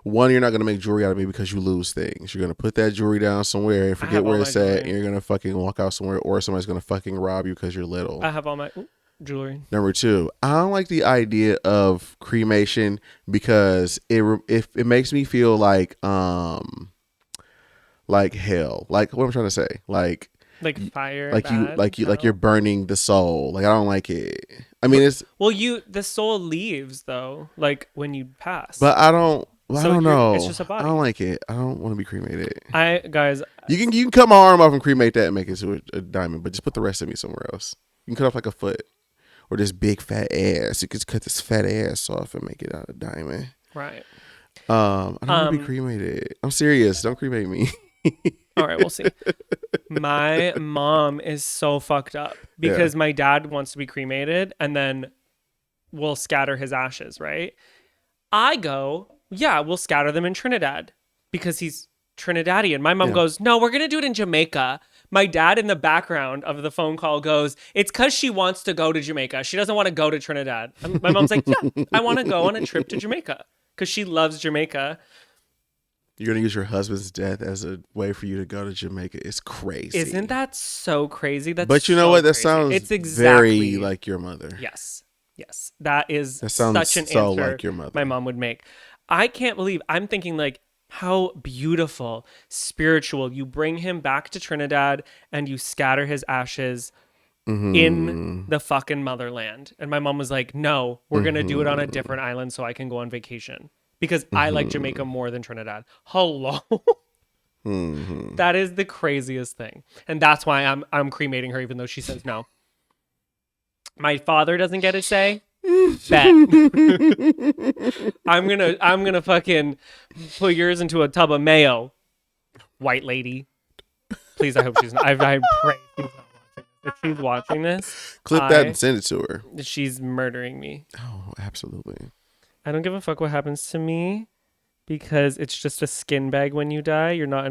You're not gonna make jewelry out of me because you lose things. You're gonna put that jewelry down somewhere and forget have all where my it's at, jewelry. and you're gonna fucking walk out somewhere, or somebody's gonna fucking rob you because you're little. I have all my jewelry. Number two, I don't like the idea of cremation because it makes me feel like hell. Like what I'm trying to say, like fire. like bad, you're burning the soul. Like I don't like it. I mean it's, Well, the soul leaves though, like when you pass. but I don't. Well, So I don't you're- know. it's just a body. I don't like it. I don't want to be cremated. Guys, You can cut my arm off and cremate that and make it to a diamond, but just put the rest of me somewhere else. You can cut off like a foot or this big fat ass. You could cut this fat ass off and make it out a diamond. right. I don't want to be cremated. I'm serious. Don't cremate me. All right, we'll see. My mom is so fucked up because my dad wants to be cremated and then we'll scatter his ashes, right? I go, yeah, we'll scatter them in Trinidad because he's Trinidadian. My mom goes, no, we're going to do it in Jamaica. My dad in the background of the phone call goes, it's because she wants to go to Jamaica. She doesn't want to go to Trinidad. And my mom's like, yeah, I want to go on a trip to Jamaica because she loves Jamaica. You're gonna use your husband's death as a way for you to go to Jamaica. It's crazy. Isn't that so crazy? But you know so what? That crazy. sounds It's exactly very like your mother. Yes. That is That sounds such an so answer like your mother. my mom would make. I can't believe I'm thinking like how beautiful, spiritual. You bring him back to Trinidad and you scatter his ashes in the fucking motherland. And my mom was like, no, we're going to do it on a different island so I can go on vacation because I like Jamaica more than Trinidad. Hello. That is the craziest thing. And that's why I'm cremating her even though she says no. My father doesn't get a say. Bet. I'm gonna fucking put yours into a tub of mayo, white lady. Please, I hope she's not. I pray she's not watching this. If she's watching this, Clip that and send it to her. she's murdering me. Oh, absolutely. I don't give a fuck what happens to me because it's just a skin bag when you die. You're not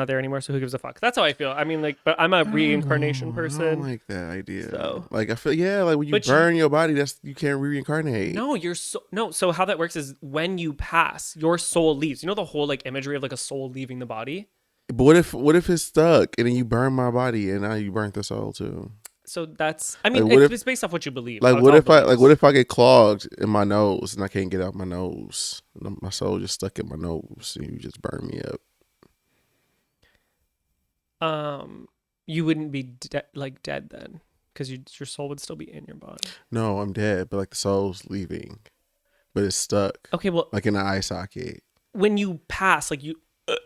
there anymore. So who gives a fuck? That's how I feel. I mean, like, but I'm a reincarnation I person. don't like that idea. So- Like I feel like when you But burn your body, you can't reincarnate. No, so how that works is when you pass, your soul leaves. You know the whole like imagery of like a soul leaving the body? But what if it's stuck and then you burn my body and now you burnt the soul too? So that's I mean, Like, what it's based off what you believe. Like It's what all if beliefs. what if I get clogged in my nose and I can't get out my nose? My soul just stuck in my nose and you just burn me up. You wouldn't be dead then, because your soul would still be in your body. No, I'm dead, but like the soul's leaving, but it's stuck. Okay, well, like in an eye socket. when you pass, like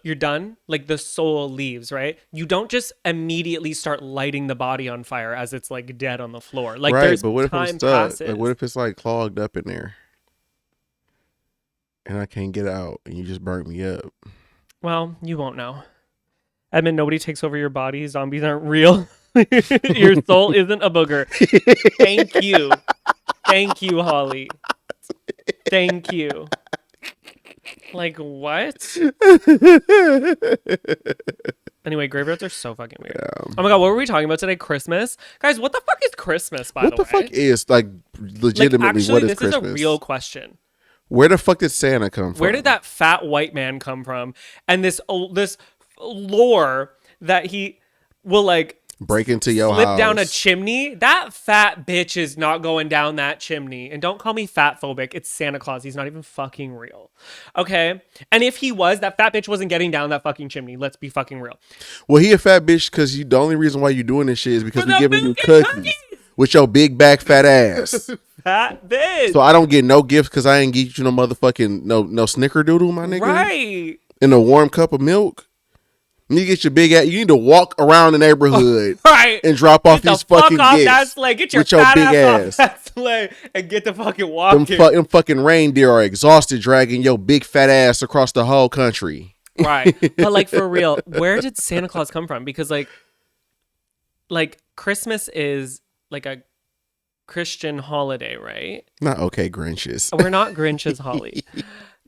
you're done, like the soul leaves, right? You don't just immediately start lighting the body on fire as it's like dead on the floor. Like Right, there's but what if I'm time stuck? passes. Like what if it's like clogged up in there and I can't get out and you just burnt me up? Well, you won't know. Edmund, nobody takes over your body. Zombies aren't real. Your soul isn't a booger. Thank you. Thank you, Holly. Thank you. Like, what? Anyway, graveyards are so fucking weird. Yeah. Oh my god, what were we talking about today? Christmas? Guys, what the fuck is Christmas, by the way? What the fuck is, like, legitimately, actually, what is this Christmas? is a real question. Where the fuck did Santa come from? Where did that fat white man come from? And this lore that he will, like, break into your slip house down a chimney? That fat bitch is not going down that chimney. And don't call me fat phobic. It's Santa Claus. He's not even fucking real. Okay? And if he was, that fat bitch wasn't getting down that fucking chimney. Let's be fucking real. Well, he a fat bitch because the only reason why you doing this shit is because For we the giving you fucking cookies with your big back fat ass. Fat bitch. So I don't get no gift because I ain't get you no motherfucking no snickerdoodle, my nigga. Right. And a warm cup of milk. You get your big ass. You need to walk around the neighborhood, right, and drop off get these the fucking fuck off gifts that sleigh. Get your with your fat big ass ass. off that sleigh and get the fucking walking. Them fucking reindeer are exhausted dragging your big fat ass across the whole country. Right, but like for real, where did Santa Claus come from? Because like Christmas is like a Christian holiday, right? Not okay, Grinches. We're not Grinches, Holly.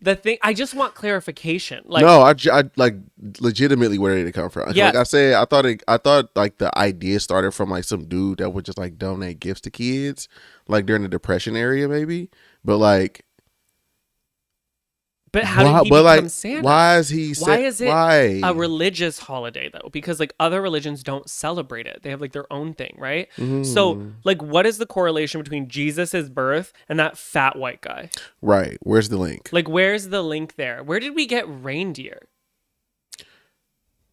The thing, I just want clarification. Like, no, I like legitimately where did it come from? Yeah. Like I said, I thought like the idea started from like some dude that would just like donate gifts to kids, like during the Depression area, maybe. But like, but how did he become Santa? Why is he? Why is it a religious holiday though? Because like other religions don't celebrate it; they have like their own thing, right? So like, what is the correlation between Jesus's birth and that fat white guy? Right. Where's the link? Like, where's the link there? Where did we get reindeer?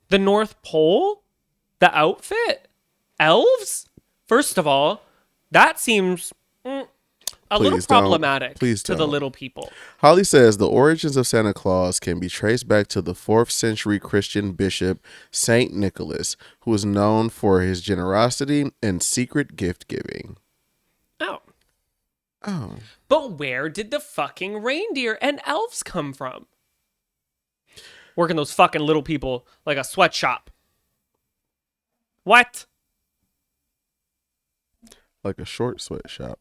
The North Pole? The outfit? Elves? First of all, that seems a little problematic to the little people. Holly says the origins of Santa Claus can be traced back to the 4th century Christian bishop Saint Nicholas, who was known for his generosity and secret gift giving. Oh. But where did the fucking reindeer and elves come from? Working those fucking little people like a sweatshop. What? Like a short sweatshop.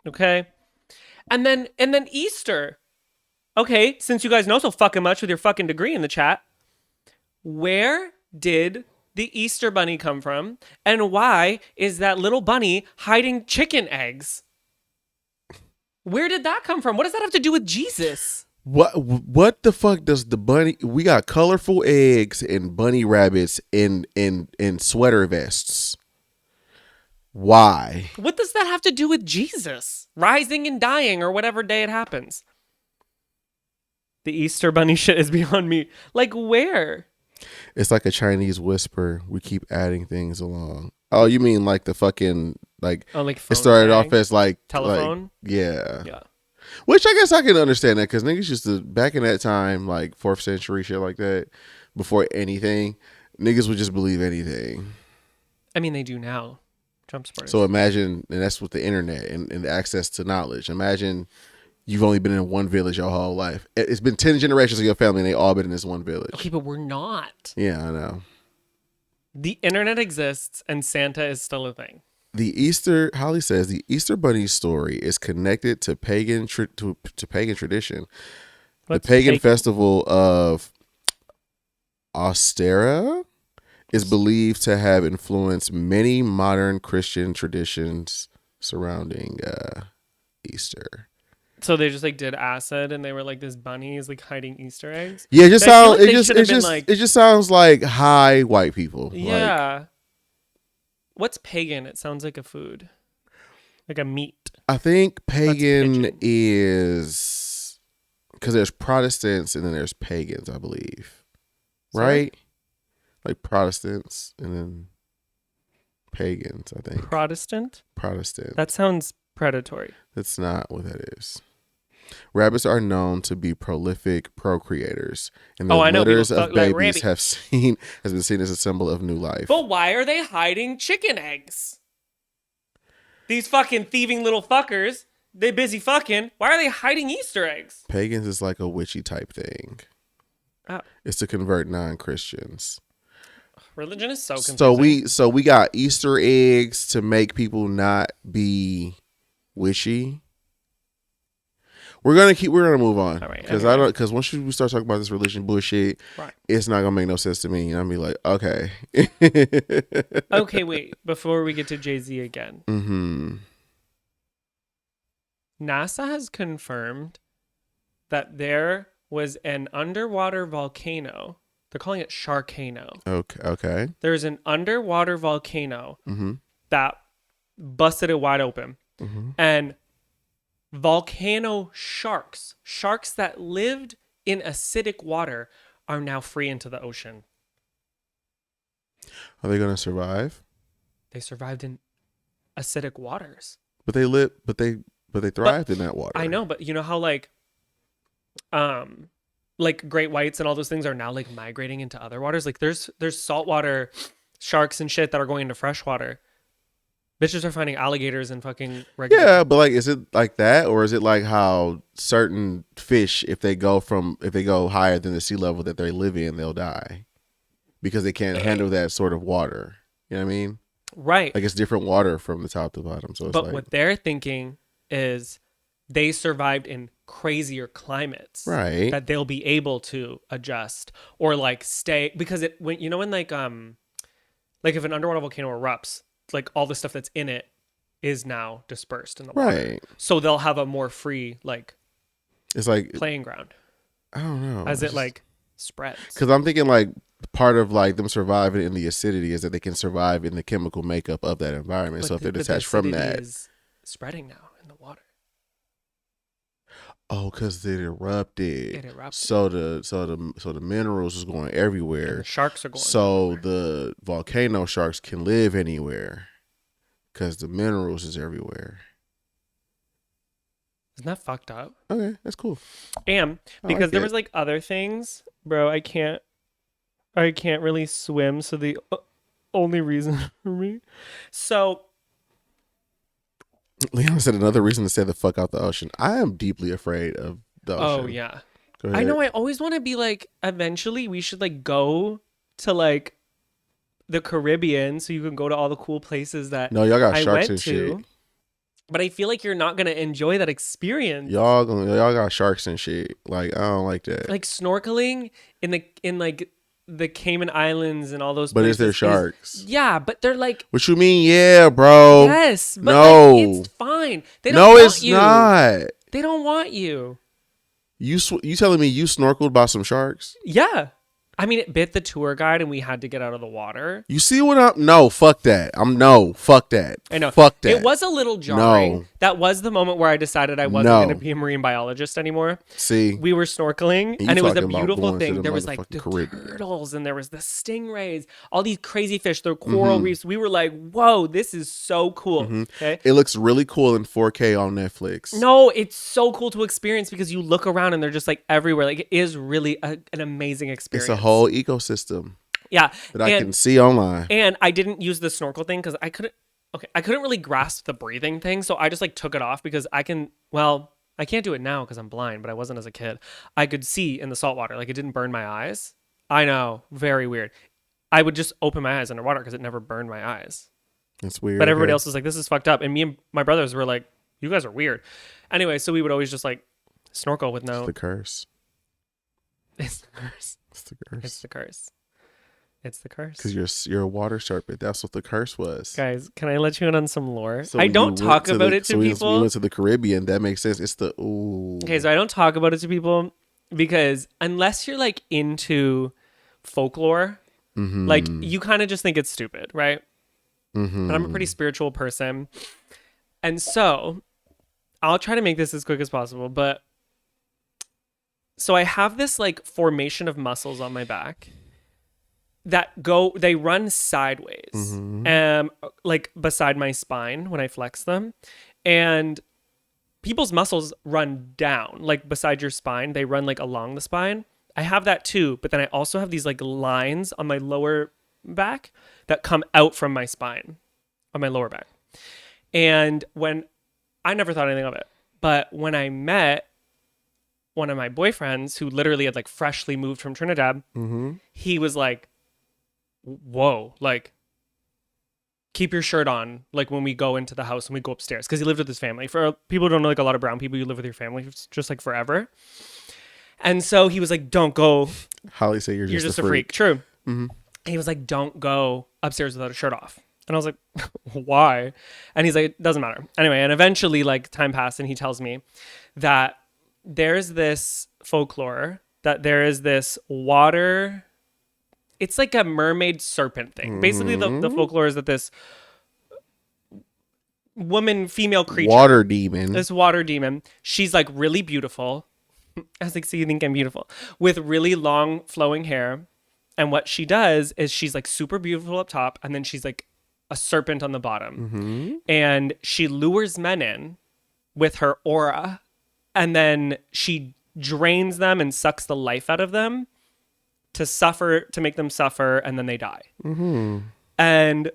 Okay. And then Easter. Okay, since you guys know so fucking much with your fucking degree in the chat, where did the Easter bunny come from? And why is that little bunny hiding chicken eggs? Where did that come from? What does that have to do with Jesus? What the fuck does the bunny? We got colorful eggs and bunny rabbits in sweater vests. Why? What does that have to do with Jesus rising and dying or whatever day it happens? The Easter bunny shit is beyond me. Like, where? It's like a Chinese whisper. We keep adding things along. Oh, you mean like the fucking like it started off as like telephone? Like, yeah. Yeah. Which I guess I can understand that because niggas used to, back in that time, like 4th century shit like that, before anything, niggas would just believe anything. I mean, they do now. Trump supporters. So imagine, and that's with the internet and access to knowledge. Imagine you've only been in one village your whole life. It's been 10 generations of your family and they all been in this one village. Okay, but we're not. Yeah, I know. The internet exists and Santa is still a thing. Holly says the Easter Bunny story is connected to pagan tradition. What's the pagan festival of Ostera is believed to have influenced many modern Christian traditions surrounding Easter. So they just like did acid and they were like, this bunny is like hiding Easter eggs. Yeah, it just sounds like high white people. Yeah. Like, what's pagan? It sounds like a food, like a meat. I think pagan is because there's Protestants and then there's pagans, I believe. Right? Like Protestants and then Pagans, I think. Protestant? Protestant. That sounds predatory. That's not what that is. Rabbits are known to be prolific procreators, and the I know. litters People of fuck like babies rabbits. has been seen as a symbol of new life. But why are they hiding chicken eggs? These fucking thieving little fuckers. They busy fucking. Why are they hiding Easter eggs? Pagans is like a witchy type thing. Oh. It's to convert non-Christians. Religion is so confusing. So we got Easter eggs to make people not be wishy. We're gonna move on because once we start talking about this religion bullshit, right, it's not gonna make no sense to me. And I'll be like, okay. Okay, wait. Before we get to Jay-Z again, NASA has confirmed that there was an underwater volcano. They're calling it Sharkano. Okay. There's an underwater volcano that busted it wide open, and volcano sharks that lived in acidic water are now free into the ocean. Are they gonna survive? They survived in acidic waters. But they thrived in that water. I know, but you know how like great whites and all those things are now like migrating into other waters. Like there's saltwater sharks and shit that are going into freshwater. Bitches are finding alligators and fucking regular. Yeah, but like, is it like that, or is it like how certain fish, if they go higher than the sea level that they live in, they'll die because they can't handle that sort of water? You know what I mean? Right. Like it's different water from the top to bottom. So, but what they're thinking is they survived in crazier climates, right? That they'll be able to adjust or like stay because when like if an underwater volcano erupts. Like all the stuff that's in it is now dispersed in the water. Right. So they'll have a more free it's like playing ground. I don't know. As it like spreads. Because I'm thinking like part of like them surviving in the acidity is that they can survive in the chemical makeup of that environment. So if they're detached from that, is spreading now in the water. Oh, because it erupted. So the minerals is going everywhere. And the sharks are going. So the volcano sharks can live anywhere because the minerals is everywhere. Isn't that fucked up? Okay, that's cool. And because there was like other things, bro. I can't really swim. So the only reason for me. So. Leon said another reason to stay the fuck out the ocean. I am deeply afraid of the ocean. Oh, yeah. I know. I always want to be like, eventually we should like go to like the Caribbean so you can go to all the cool places that y'all got sharks and shit. But I feel like you're not going to enjoy that experience. Y'all got sharks and shit. Like, I don't like that. Like snorkeling in like the Cayman Islands and all those but places. Is there sharks? Yeah, but they're like. What you mean? Yeah, bro. Yes, but no, like, it's fine. They don't want you. Not. They don't want you. You telling me you snorkeled by some sharks? Yeah. I mean, it bit the tour guide and we had to get out of the water. You see what I'm... No, fuck that. Fuck that. I know. Fuck that. It was a little jarring. No. That was the moment where I decided I wasn't going to be a marine biologist anymore. See? We were snorkeling and it was a beautiful thing. There was like the turtles and there was the stingrays, all these crazy fish, the coral reefs. We were like, whoa, this is so cool. Okay. It looks really cool in 4K on Netflix. No, it's so cool to experience because you look around and they're just like everywhere. Like it is really an amazing experience. It's a whole ecosystem. Yeah. That I can see online. And I didn't use the snorkel thing because I couldn't really grasp the breathing thing. So I just like took it off because I can't do it now because I'm blind, but I wasn't as a kid. I could see in the salt water. Like it didn't burn my eyes. I know. Very weird. I would just open my eyes underwater because it never burned my eyes. That's weird. But everybody else was like, this is fucked up. And me and my brothers were like, you guys are weird. Anyway, so we would always just like snorkel with no. It's the curse. It's the curse. It's the curse. It's the curse. It's the curse. Because you're a water serpent. That's what the curse was. Guys, can I let you in on some lore? So I don't talk about it to people. We went to the Caribbean. That makes sense. It's the ooh. Okay, so I don't talk about it to people because unless you're like into folklore, like you kind of just think it's stupid, right? And I'm a pretty spiritual person. And so I'll try to make this as quick as possible. But so I have this like formation of muscles on my back. they run sideways, like beside my spine when I flex them. And people's muscles run down, like beside your spine. They run like along the spine. I have that too, but then I also have these like lines on my lower back that come out from my spine on my lower back. And when I never thought anything of it, but when I met one of my boyfriends who literally had like freshly moved from Trinidad, he was like, whoa, like, keep your shirt on, like, when we go into the house and we go upstairs, because he lived with his family. For people who don't know, like, a lot of brown people, you live with your family just like forever. And so he was like, don't go. Holly said you're just a freak. True. He was like, don't go upstairs without a shirt off. And I was like, why? And he's like, it doesn't matter. Anyway, and eventually, like, time passed, and he tells me that there's this folklore, that there is this water, it's like a mermaid serpent thing. Basically, the folklore is that this female creature, this water demon, she's like really beautiful. I was like, so you think I'm beautiful? With really long flowing hair. And what she does is she's like super beautiful up top, and then she's like a serpent on the bottom. And she lures men in with her aura, and then she drains them and sucks the life out of them to make them suffer, and then they die. And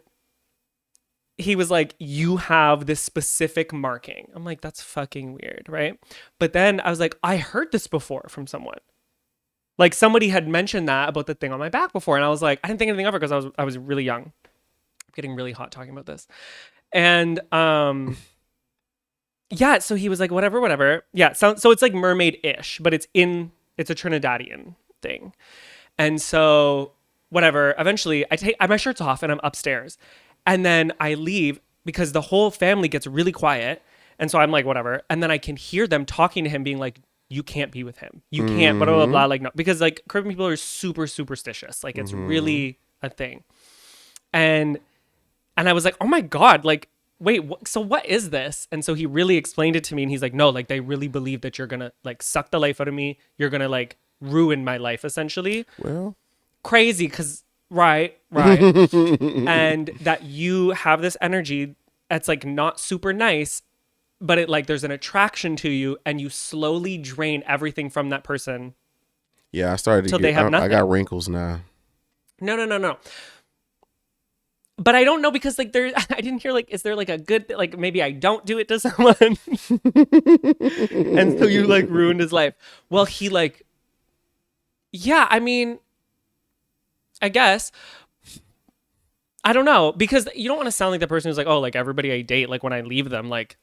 he was like, you have this specific marking. I'm like, that's fucking weird, right? But then I was like, I heard this before from someone. Like, somebody had mentioned that about the thing on my back before, and I was like, I didn't think anything of it because I was really young. I'm getting really hot talking about this. And yeah, so he was like, whatever. Yeah, so it's like mermaid-ish, but it's a Trinidadian thing. And so whatever, eventually my shirt's off and I'm upstairs. And then I leave because the whole family gets really quiet. And so I'm like, whatever. And then I can hear them talking to him being like, you can't be with him. You can't, blah, blah, blah, blah. Like, no, because like Caribbean people are super superstitious. Like, it's really a thing. And I was like, oh my God, like, wait, so what is this? And so he really explained it to me, and he's like, no, like, they really believe that you're gonna like suck the life out of me. You're gonna like ruin my life, essentially. Well, crazy, because right. And that you have this energy that's like not super nice, but it like there's an attraction to you, and you slowly drain everything from that person. Yeah, I started to get, I got wrinkles now. No. But I don't know, because like I didn't hear like, is there like a good, like maybe I don't do it to someone and so you like ruined his life. Well, he like, yeah, I mean, I guess, I don't know, because you don't want to sound like the person who's like, oh, like everybody I date, like when I leave them, like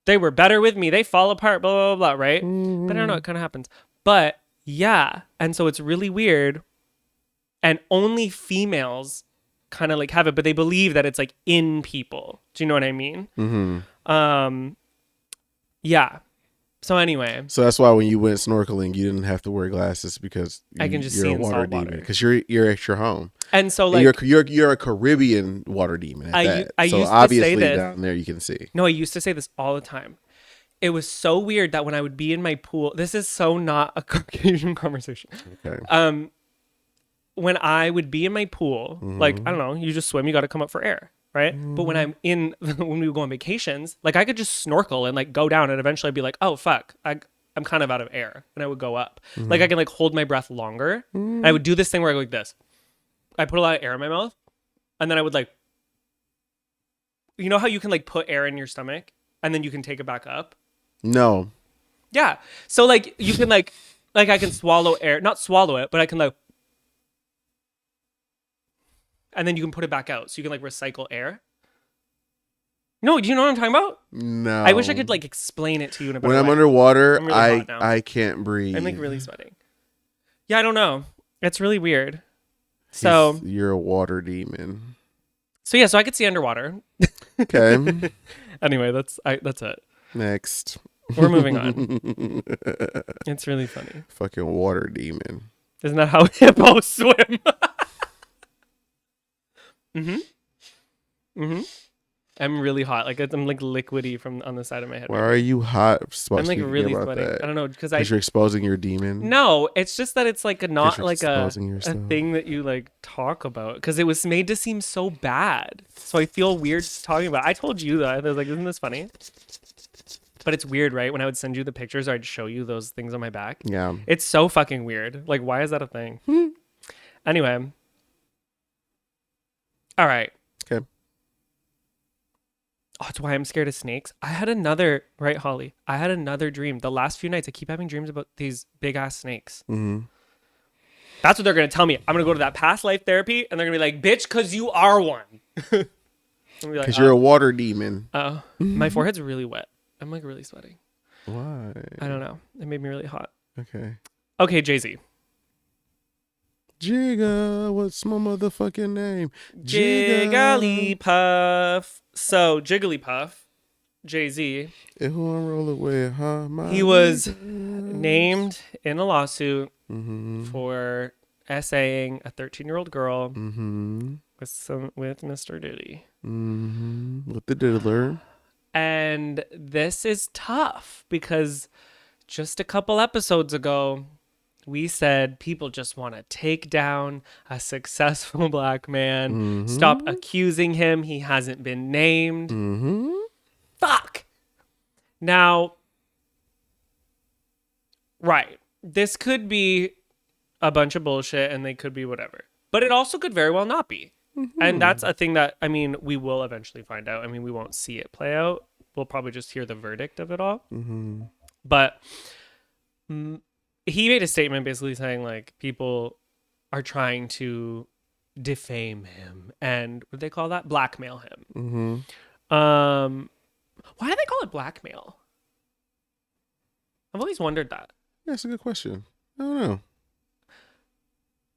they were better with me, they fall apart, blah, blah, blah, right? But I don't know, it kind of happens. But yeah, and so it's really weird, and only females kind of like have it, but they believe that it's like in people. Do you know what I mean? Yeah. So anyway, so that's why when you went snorkeling, you didn't have to wear glasses, because I can just see in salt water, because you're at your home. And so like, and you're a Caribbean water demon at that. I so used obviously to say this. Down there you can see. No, I used to say this all the time. It was so weird that when I would be in my pool, this is so not a Caucasian conversation. Okay. When I would be in my pool, like, I don't know, you just swim, you got to come up for air, right? But when when we would go on vacations, like I could just snorkel and like go down, and eventually I'd be like, oh fuck, I'm kind of out of air, and I would go up. Like I can like hold my breath longer. And I would do this thing where I go like this. I put a lot of air in my mouth, and then I would like, you know how you can like put air in your stomach and then you can take it back up? No. Yeah. So like you can like I can swallow air, not swallow it, but I can like, and then you can put it back out. So you can like recycle air. No, do you know what I'm talking about? No. I wish I could like explain it to you in a better way. When I'm underwater, I'm really hot now. I can't breathe. I'm like really sweating. Yeah, I don't know. It's really weird. So you're a water demon. So yeah, so I could see underwater. Okay. Anyway, that's it. Next. We're moving on. It's really funny. Fucking water demon. Isn't that how hippos swim? I'm really hot. Like I'm like liquidy from on the side of my head. Why Right are you hot? now. I'm like Speaking really about sweating. that, I don't know because because you're exposing your demon. No, it's just that it's like a Because not you're like exposing a yourself. thing that you like talk about because it was made to seem so bad. So I feel weird talking about it. I told you that. I was like, isn't this funny? But it's weird, right? When I would send you the pictures or I'd show you those things on my back. Yeah. It's so fucking weird. Like, why is that a thing? Anyway. All right. Okay. Oh, that's why I'm scared of snakes. I had another, right, Holly? I had another dream. The last few nights, I keep having dreams about these big ass snakes. Mm-hmm. That's what they're going to tell me. I'm going to go to that past life therapy and they're going to be like, bitch, because you are one. Because Like, you're a water demon. oh, my forehead's really wet. I'm like really sweating. Why? I don't know. It made me really hot. Okay. Okay, Jay-Z. Jigga, what's my motherfucking name? Jigglypuff. So, Jigglypuff, Jay-Z, If I roll away, huh? he was named in a lawsuit Mm-hmm. for essaying a 13-year-old girl Mm-hmm. with Mr. Diddy. Mm-hmm. With the diddler. And this is tough because just a couple episodes ago, we said people just want to take down a successful black man. Mm-hmm. Stop accusing him. He hasn't been named. Mm-hmm. Fuck. Now, right. This could be a bunch of bullshit and they could be whatever. But it also could very well not be. Mm-hmm. And that's a thing that, I mean, we will eventually find out. I mean, we won't see it play out. We'll probably just hear the verdict of it all. Mm-hmm. But he made a statement basically saying, like, people are trying to defame him and what do they call that? Blackmail him. Mm-hmm. Why do they call it blackmail? I've always wondered that. That's a good question. I don't know.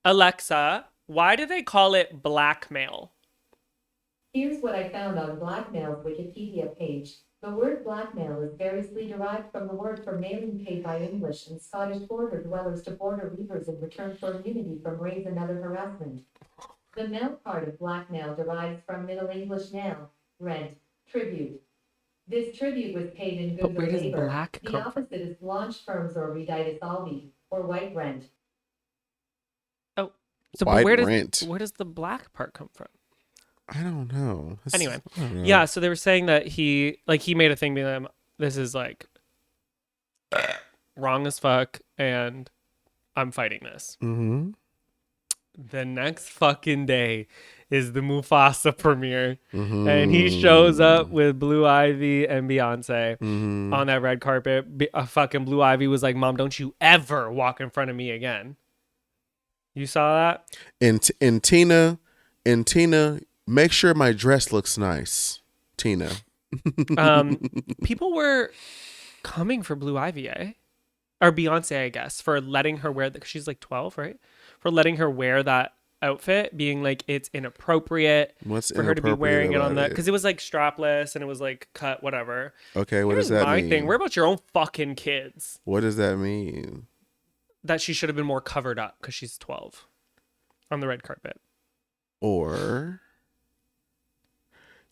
Alexa, why do they call it blackmail? Here's what I found on Blackmail's Wikipedia page. The word blackmail is variously derived from the word for mailing paid by English and Scottish border dwellers to border reavers in return for immunity from raids and other harassment. The mail part of blackmail derives from Middle English nail, rent, tribute. This tribute was paid in But goods where or does labor. black The come from? opposite is blanche firms or reditus albi, or white rent. Oh, so White but rent. where does the black part come from? I don't know. Anyway, I don't know. yeah, so they were saying that he made a thing being like, this is like wrong as fuck and I'm fighting this. Mm-hmm. The next fucking day is the Mufasa premiere Mm-hmm. and he shows up with Blue Ivy and Beyonce Mm-hmm. on that red carpet. Fucking Blue Ivy was like, "Mom, don't you ever walk in front of me again." You saw that? And Tina, make sure my dress looks nice. Tina. People were coming for Blue Ivy, or Beyonce, I guess, for letting her wear that. She's like 12, right? For letting her wear that outfit, being like it's inappropriate What's for her to be wearing it on that that? because it was like strapless and it was like cut, whatever. Okay, what Here's does that my mean? thing. Where about your own fucking kids? What does that mean? That she should have been more covered up because she's 12 on the red carpet. Or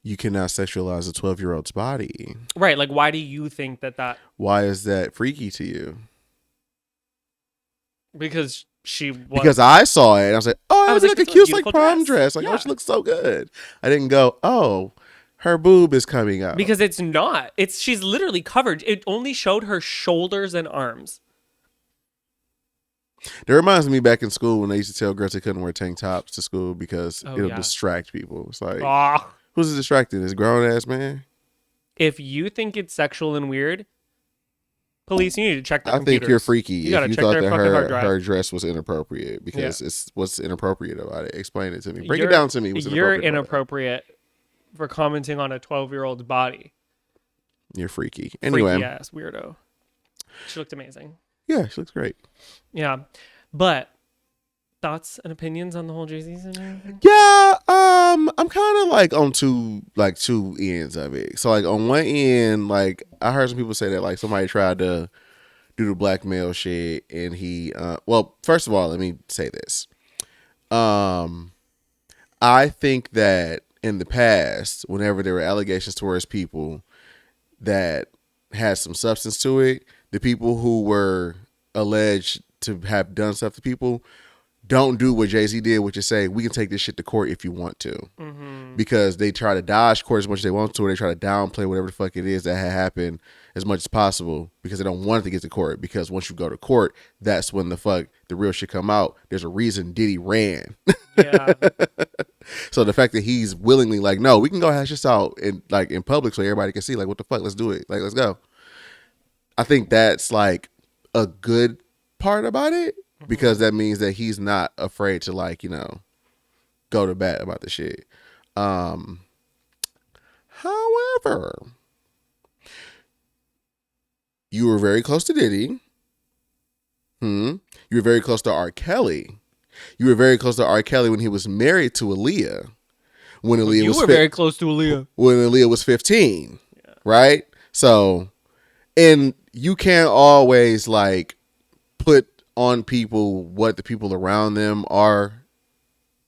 you cannot sexualize a 12-year-old's body. Right. Like, why do you think that? Why is that freaky to you? Because she was. Because I saw it and I was like, oh, I it was was like, like a it's a cute beautiful prom dress. dress. Like, Yeah. oh, she looks so good. I didn't go, oh, her boob is coming out. Because it's not. She's literally covered. It only showed her shoulders and arms. That reminds me back in school when they used to tell girls they couldn't wear tank tops to school because it'll yeah. distract people. It's like, Ah. who's distracting? This grown ass man? If you think it's sexual and weird, police, you need to check the I computers. think you're freaky You if gotta you check thought their that fucking hard drive. her dress was inappropriate because it's what's inappropriate about it. Explain it to me. Break it You're- down to me. What's You're inappropriate about it. inappropriate for commenting on a 12-year-old's body. You're freaky. Anyway, Freaky ass weirdo. She looked amazing. yeah, she looks great. Yeah. But thoughts and opinions on the whole Jay-Z thing? Yeah, I'm kind of like on two ends of it. So like on one end, like I heard some people say that like somebody tried to do the blackmail shit and he well, first of all, let me say this. I think that in the past, whenever there were allegations towards people that had some substance to it, the people who were alleged to have done stuff to people don't do what Jay-Z did, which is say, we can take this shit to court if you want to. Mm-hmm. Because they try to dodge court as much as they want to, or they try to downplay whatever the fuck it is that had happened as much as possible because they don't want it to get to court. Because once you go to court, that's when the real shit come out. There's a reason Diddy ran. Yeah. So the fact that he's willingly like, no, we can go hash this out in public so everybody can see, like, what the fuck, let's do it. Like, let's go. I think that's like a good part about it. Because that means that he's not afraid to, like, you know, go to bat about the shit. However, you were very close to Diddy. You were very close to R. Kelly. You were very close to R. Kelly when he was married to Aaliyah. When Aaliyah you were very close to Aaliyah. When Aaliyah was 15. Yeah. Right? So, and you can't always, like, put on people what the people around them are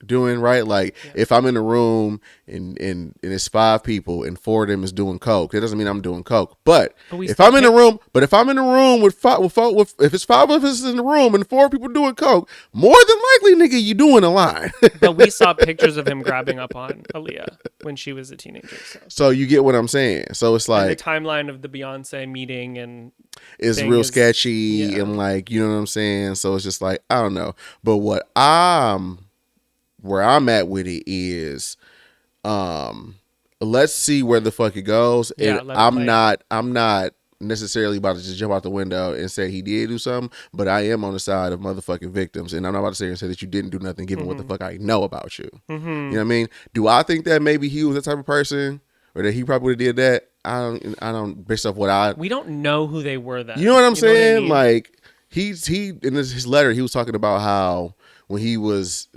doing, right? Like, if I'm in a room and it's 5 people and 4 of them is doing coke, that doesn't mean I'm doing coke. But if I'm in a room with if it's 5 of us in the room and 4 people doing coke, more than likely, nigga, you doing a line. But we saw pictures of him grabbing up on Aaliyah when she was a teenager. So you get what I'm saying. So it's like, and the timeline of the Beyonce meeting and it's real sketchy, and, like, you know what I'm saying? So it's just like, I don't know. But where I'm at with it is, let's see where the fuck it goes. And I'm not necessarily about to just jump out the window and say he did do something, but I am on the side of motherfucking victims, and I'm not about to sit here and say that you didn't do nothing given what the fuck I know about you. You know what I mean? Do I think that maybe he was that type of person, or that he probably would have did that? I don't based off what we don't know who they were then. You know what I'm saying? What I mean? Like, he in his letter, he was talking about how when he was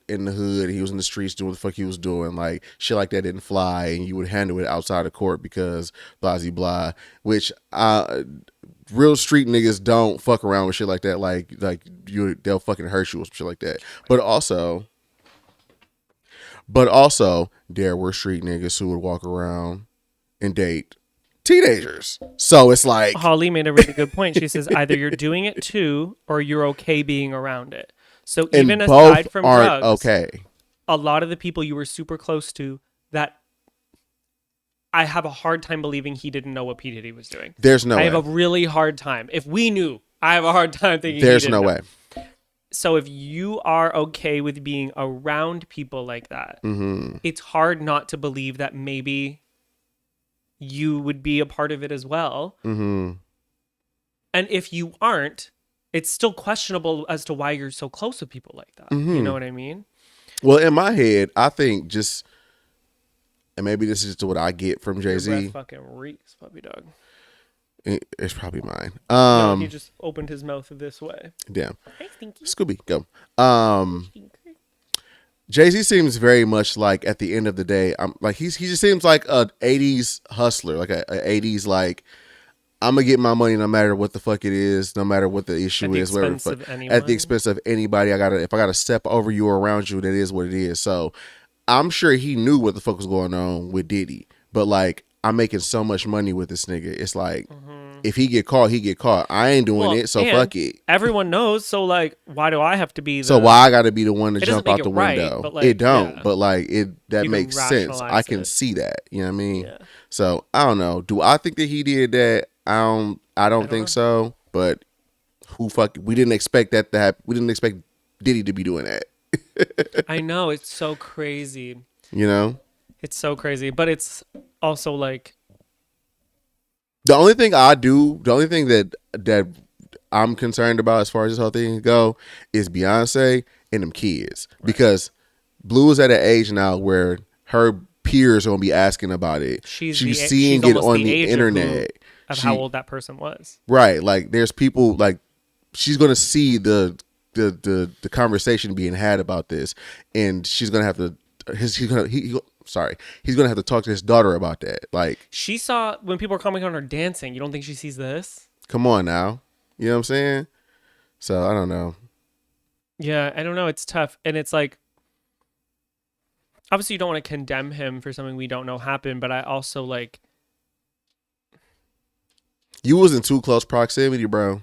in the hood, he was in the streets doing what the fuck he was doing, like, shit like that didn't fly, and you would handle it outside of court because blah blah blah. Which real street niggas don't fuck around with shit like that. Like they'll fucking hurt you with shit like that. But also, there were street niggas who would walk around and date teenagers. So it's like, Holly made a really good point. She says either you're doing it too, or you're okay being around it. So even aside from drugs, okay, a lot of the people you were super close to, that I have a hard time believing he didn't know what P. Diddy was doing. There's no way. I have a really hard time. If we knew, I have a hard time thinking there's no way. So if you are okay with being around people like that, it's hard not to believe that maybe you would be a part of it as well. And if you aren't, it's still questionable as to why you're so close with people like that. You know what I mean? Well, in my head, I think just, and maybe this is just what I get from Jay-Z. Your breath fucking reeks, puppy dog. It's probably mine. No, he just opened his mouth this way. Damn. Hi, Stinky. Scooby, go. Jay-Z seems very much like, at the end of the day, he just seems like a 80s hustler, like a 80s, like, I'm gonna get my money no matter what the fuck it is, no matter what the issue is, whatever. At the expense of anybody, if I gotta step over you or around you, that is what it is. So I'm sure he knew what the fuck was going on with Diddy, but, like, I'm making so much money with this nigga. It's like, if he get caught, he get caught. I ain't doing it, so fuck it. Everyone knows, so, like, why do I have to be the... So why I gotta be the one to jump out the window? Right, but, like, it don't, but, like, that you makes sense. I can see that. You know what I mean? Yeah. So I don't know. Do I think that he did that? I don't think so. But we didn't expect that to happen. We didn't expect Diddy to be doing that. I know, it's so crazy. You know? It's so crazy, but it's also like, the only thing that I'm concerned about as far as this whole thing go is Beyonce and them kids. Right. Because Blue is at an age now where her peers are gonna be asking about it. She's seeing it on the internet of how old that person was. Right. Like, there's people, like, she's gonna see the conversation being had about this, and she's gonna have to he's gonna have to talk to his daughter about that. Like, she saw when people are commenting on her dancing. You don't think she sees this? Come on now. You know what I'm saying? So I don't know. Yeah, I don't know. It's tough. And it's like, obviously you don't want to condemn him for something we don't know happened, but I also like, You was in too close proximity, bro.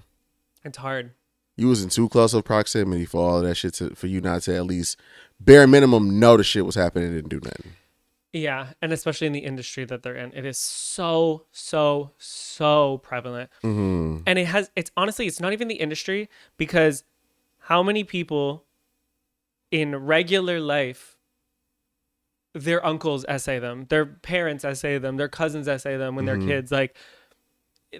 it's hard. You was in too close of proximity for all of that shit for you not to at least bare minimum know the shit was happening and didn't do nothing. Yeah, and especially in the industry that they're in, it is so so so prevalent. Mm-hmm. And it's honestly, it's not even the industry, because how many people in regular life, their uncles essay them, their parents essay them, their cousins essay them when they're kids. Like,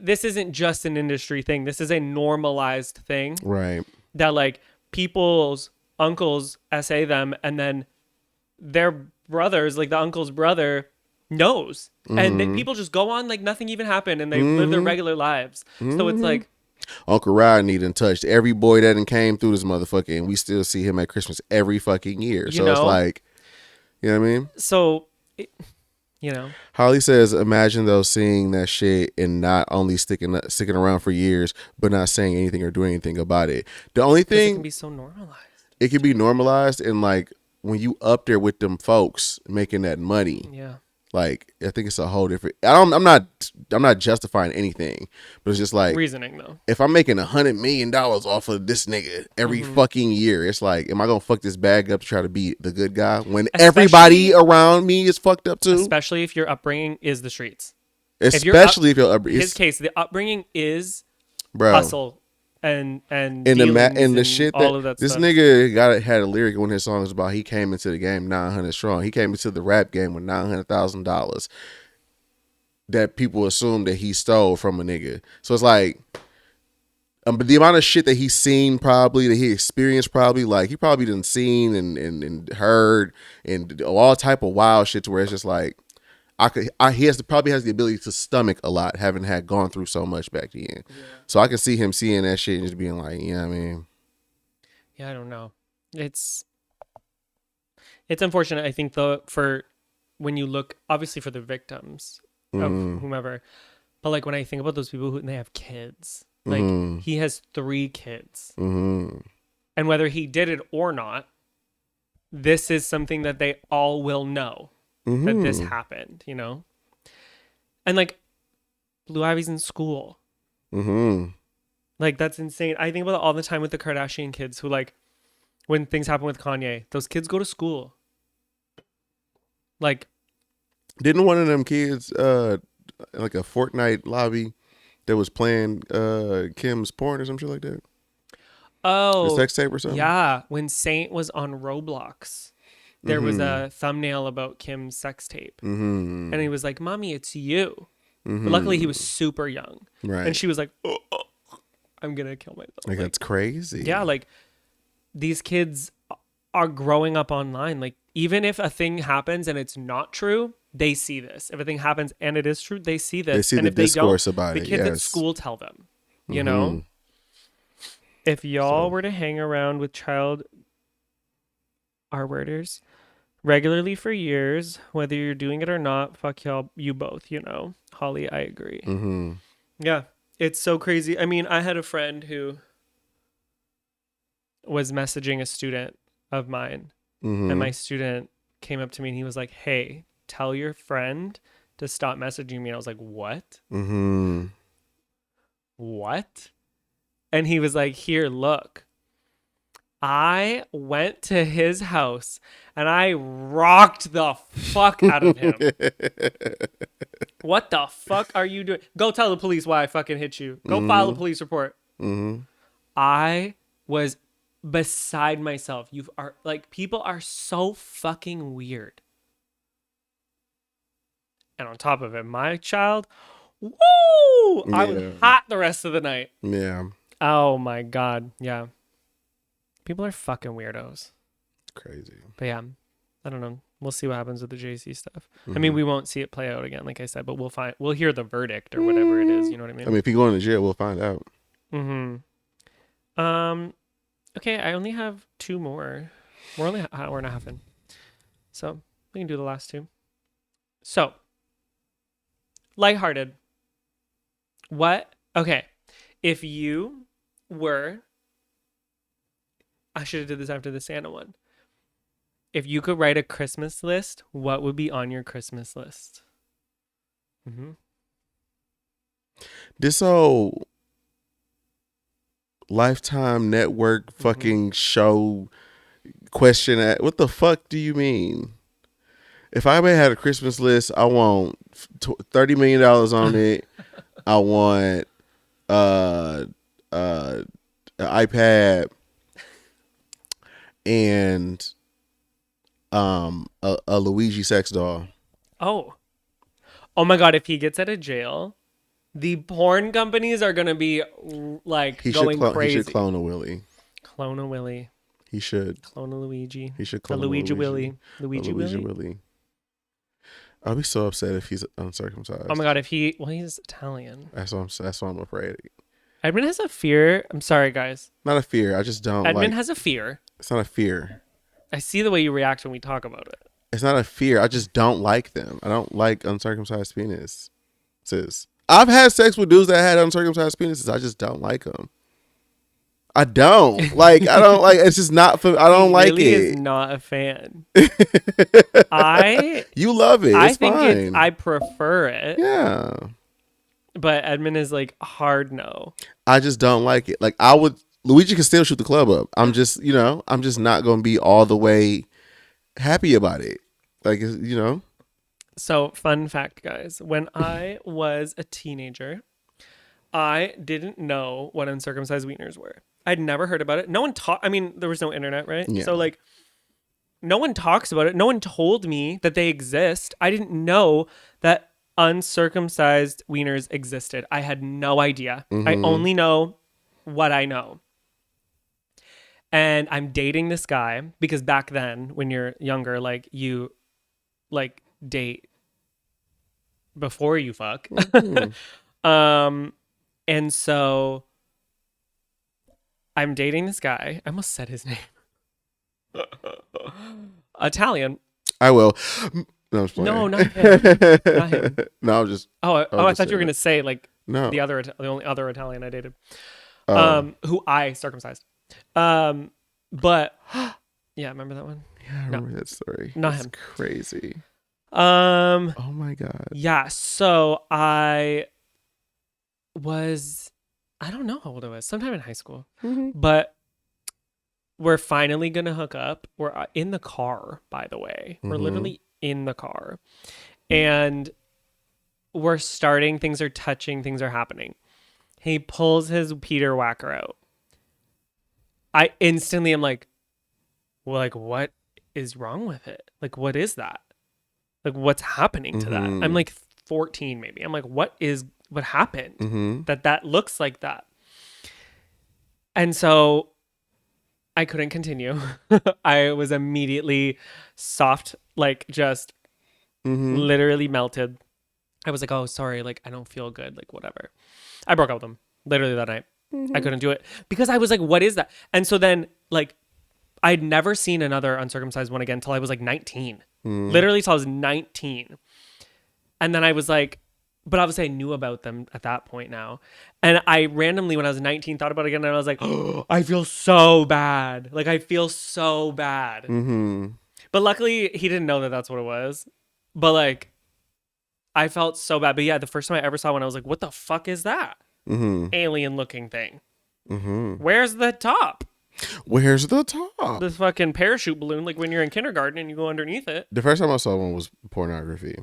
this isn't just an industry thing. This is a normalized thing Right. that like people's uncles essay them, and then their brothers, like the uncle's brother, knows. And people just go on like nothing even happened, and they live their regular lives. So it's like, Uncle Rodney done touched every boy that done came through this motherfucker, and we still see him at Christmas every fucking year. So it's like, you know what I mean? so Holly says, imagine though seeing that shit and not only sticking around for years, but not saying anything or doing anything about it. The only it thing, can be so normalized. it can be normalized, and like when you up there with them folks making that money, Yeah. like I think it's a whole different. I'm not justifying anything, but it's just like Reasoning though. if I'm making $100 million off of this nigga every fucking year, it's like, am I gonna fuck this bag up to try to be the good guy when everybody around me is fucked up too? Especially if your upbringing is the streets. Especially if your his case, the upbringing is bro. hustle and and dealings the shit all that, of that this stuff. nigga had a lyric in one of his songs about he came into the game 900 strong. He came into the rap game with $900,000 that people assume that he stole from a nigga. So it's like, but the amount of shit that he's seen, probably that he experienced, probably like he probably done seen and heard and all type of wild shit to where it's just like he probably has the ability to stomach a lot, having had gone through so much back then. Yeah. So I can see him seeing that shit and just being like, you know what I mean? Yeah, I don't know. It's unfortunate, I think, though, for when you look, obviously for the victims of whomever, but like when I think about those people who they have kids, like he has 3 kids, and whether he did it or not, this is something that they all will know. That this happened, you know? And like Blue Ivy's in school. Like, that's insane. I think about it all the time with the Kardashian kids who, like, when things happen with Kanye, those kids go to school. Like, didn't one of them kids like a Fortnite lobby that was playing Kim's porn or some shit like that? Oh, a sex tape or something? Yeah, when Saint was on Roblox, there was a thumbnail about Kim's sex tape. And he was like, Mommy, it's you. But luckily, he was super young. Right. And she was like, oh, I'm going to kill myself. Like, that's crazy. Yeah, like, these kids are growing up online. Like, even if a thing happens and it's not true, they see this. If a thing happens and it is true, they see this. They see and the if they discourse don't, about the it. kids Yes. at school tell them, you know? If y'all were to hang around with child R-worders regularly for years, whether you're doing it or not, fuck y'all, you both, you know? Holly, I agree. Yeah, it's so crazy. I mean, I had a friend who was messaging a student of mine, and my student came up to me and he was like, hey, tell your friend to stop messaging me. And I was like, what? What? And he was like, here, look. I went to his house and I rocked the fuck out of him. What the fuck are you doing? Go tell the police why I fucking hit you. Go file a police report. I was beside myself. You are like, people are so fucking weird. And on top of it, my child, woo! I was hot the rest of the night. Yeah. Oh my God. Yeah. People are fucking weirdos. Crazy. But yeah, I don't know. We'll see what happens with the JC stuff. I mean, we won't see it play out again, like I said, but we'll hear the verdict or whatever it is. You know what I mean? I mean, if he go into jail, we'll find out. Okay, I only have 2 more. We're only an hour and a half in, so we can do the last 2. So, lighthearted. What? Okay, if you were, I should have did this after the Santa one. if you could write a Christmas list, what would be on your Christmas list? This whole Lifetime Network fucking show question at what the fuck do you mean? If I had a Christmas list, I want $30 million on it. I want an iPad and a Luigi sex doll. Oh my God! If he gets out of jail, the porn companies are gonna be like going crazy. He should clone a Willy. Clone a Willy. He should Clone a Luigi. He should clone a Luigi Willy. Luigi Willy. I'll be so upset if he's uncircumcised. Oh my God! If he's Italian. That's what I'm afraid. Edmund has a fear. I'm sorry, guys. Not a fear. I just don't. Edmund has a fear. It's not a fear. I see the way you react when we talk about it. It's not a fear. I just don't like them. I don't like uncircumcised penis. I've had sex with dudes that had uncircumcised penises. I just don't like them. I don't like. I don't like. It's just not for. I don't like really it. Is not a fan. You love it. I it's think fine. I prefer it. Yeah. But Edmund is like hard no. I just don't like it. Like Luigi can still shoot the club up. I'm just not going to be all the way happy about it. Like, So, fun fact, guys. When I was a teenager, I didn't know what uncircumcised wieners were. I'd never heard about it. No one there was no internet, right? Yeah. So, like, no one talks about it. No one told me that they exist. I didn't know that uncircumcised wieners existed. I had no idea. I only know what I know. And I'm dating this guy because back then, when you're younger, like you like date before you fuck. And so I'm dating this guy. I almost said his name. Italian. I will. No, I'm just playing. No, not him. Not him. No, I'm just. I thought you were gonna say like no. the only other Italian I dated, who I circumcised. But yeah, remember that one? Yeah, I remember that story. Not That's him. Crazy. Oh my God. Yeah. So I don't know how old I was. Sometime in high school, but we're finally gonna hook up. We're in the car, by the way. We're literally in the car, and we're starting. Things are touching. Things are happening. He pulls his Peter Whacker out. I instantly am like, well, like, what is wrong with it? Like, what is that? Like, what's happening to that? I'm like 14, maybe. I'm like, what happened that looks like that? And so I couldn't continue. I was immediately soft, like just literally melted. I was like, oh, sorry. Like, I don't feel good. Like, whatever. I broke up with him literally that night. I couldn't do it because I was like, what is that? And so then like, I'd never seen another uncircumcised one again until I was like 19, literally till I was 19. And then I was like, but obviously I knew about them at that point now. And I randomly, when I was 19, thought about it again. And I was like, oh, I feel so bad. Like, I feel so bad. But luckily he didn't know that that's what it was. But like, I felt so bad. But yeah, the first time I ever saw one, I was like, what the fuck is that? Alien looking thing. Where's the top? Where's the top? This fucking parachute balloon, like when you're in kindergarten and you go underneath it. The first time I saw one was pornography.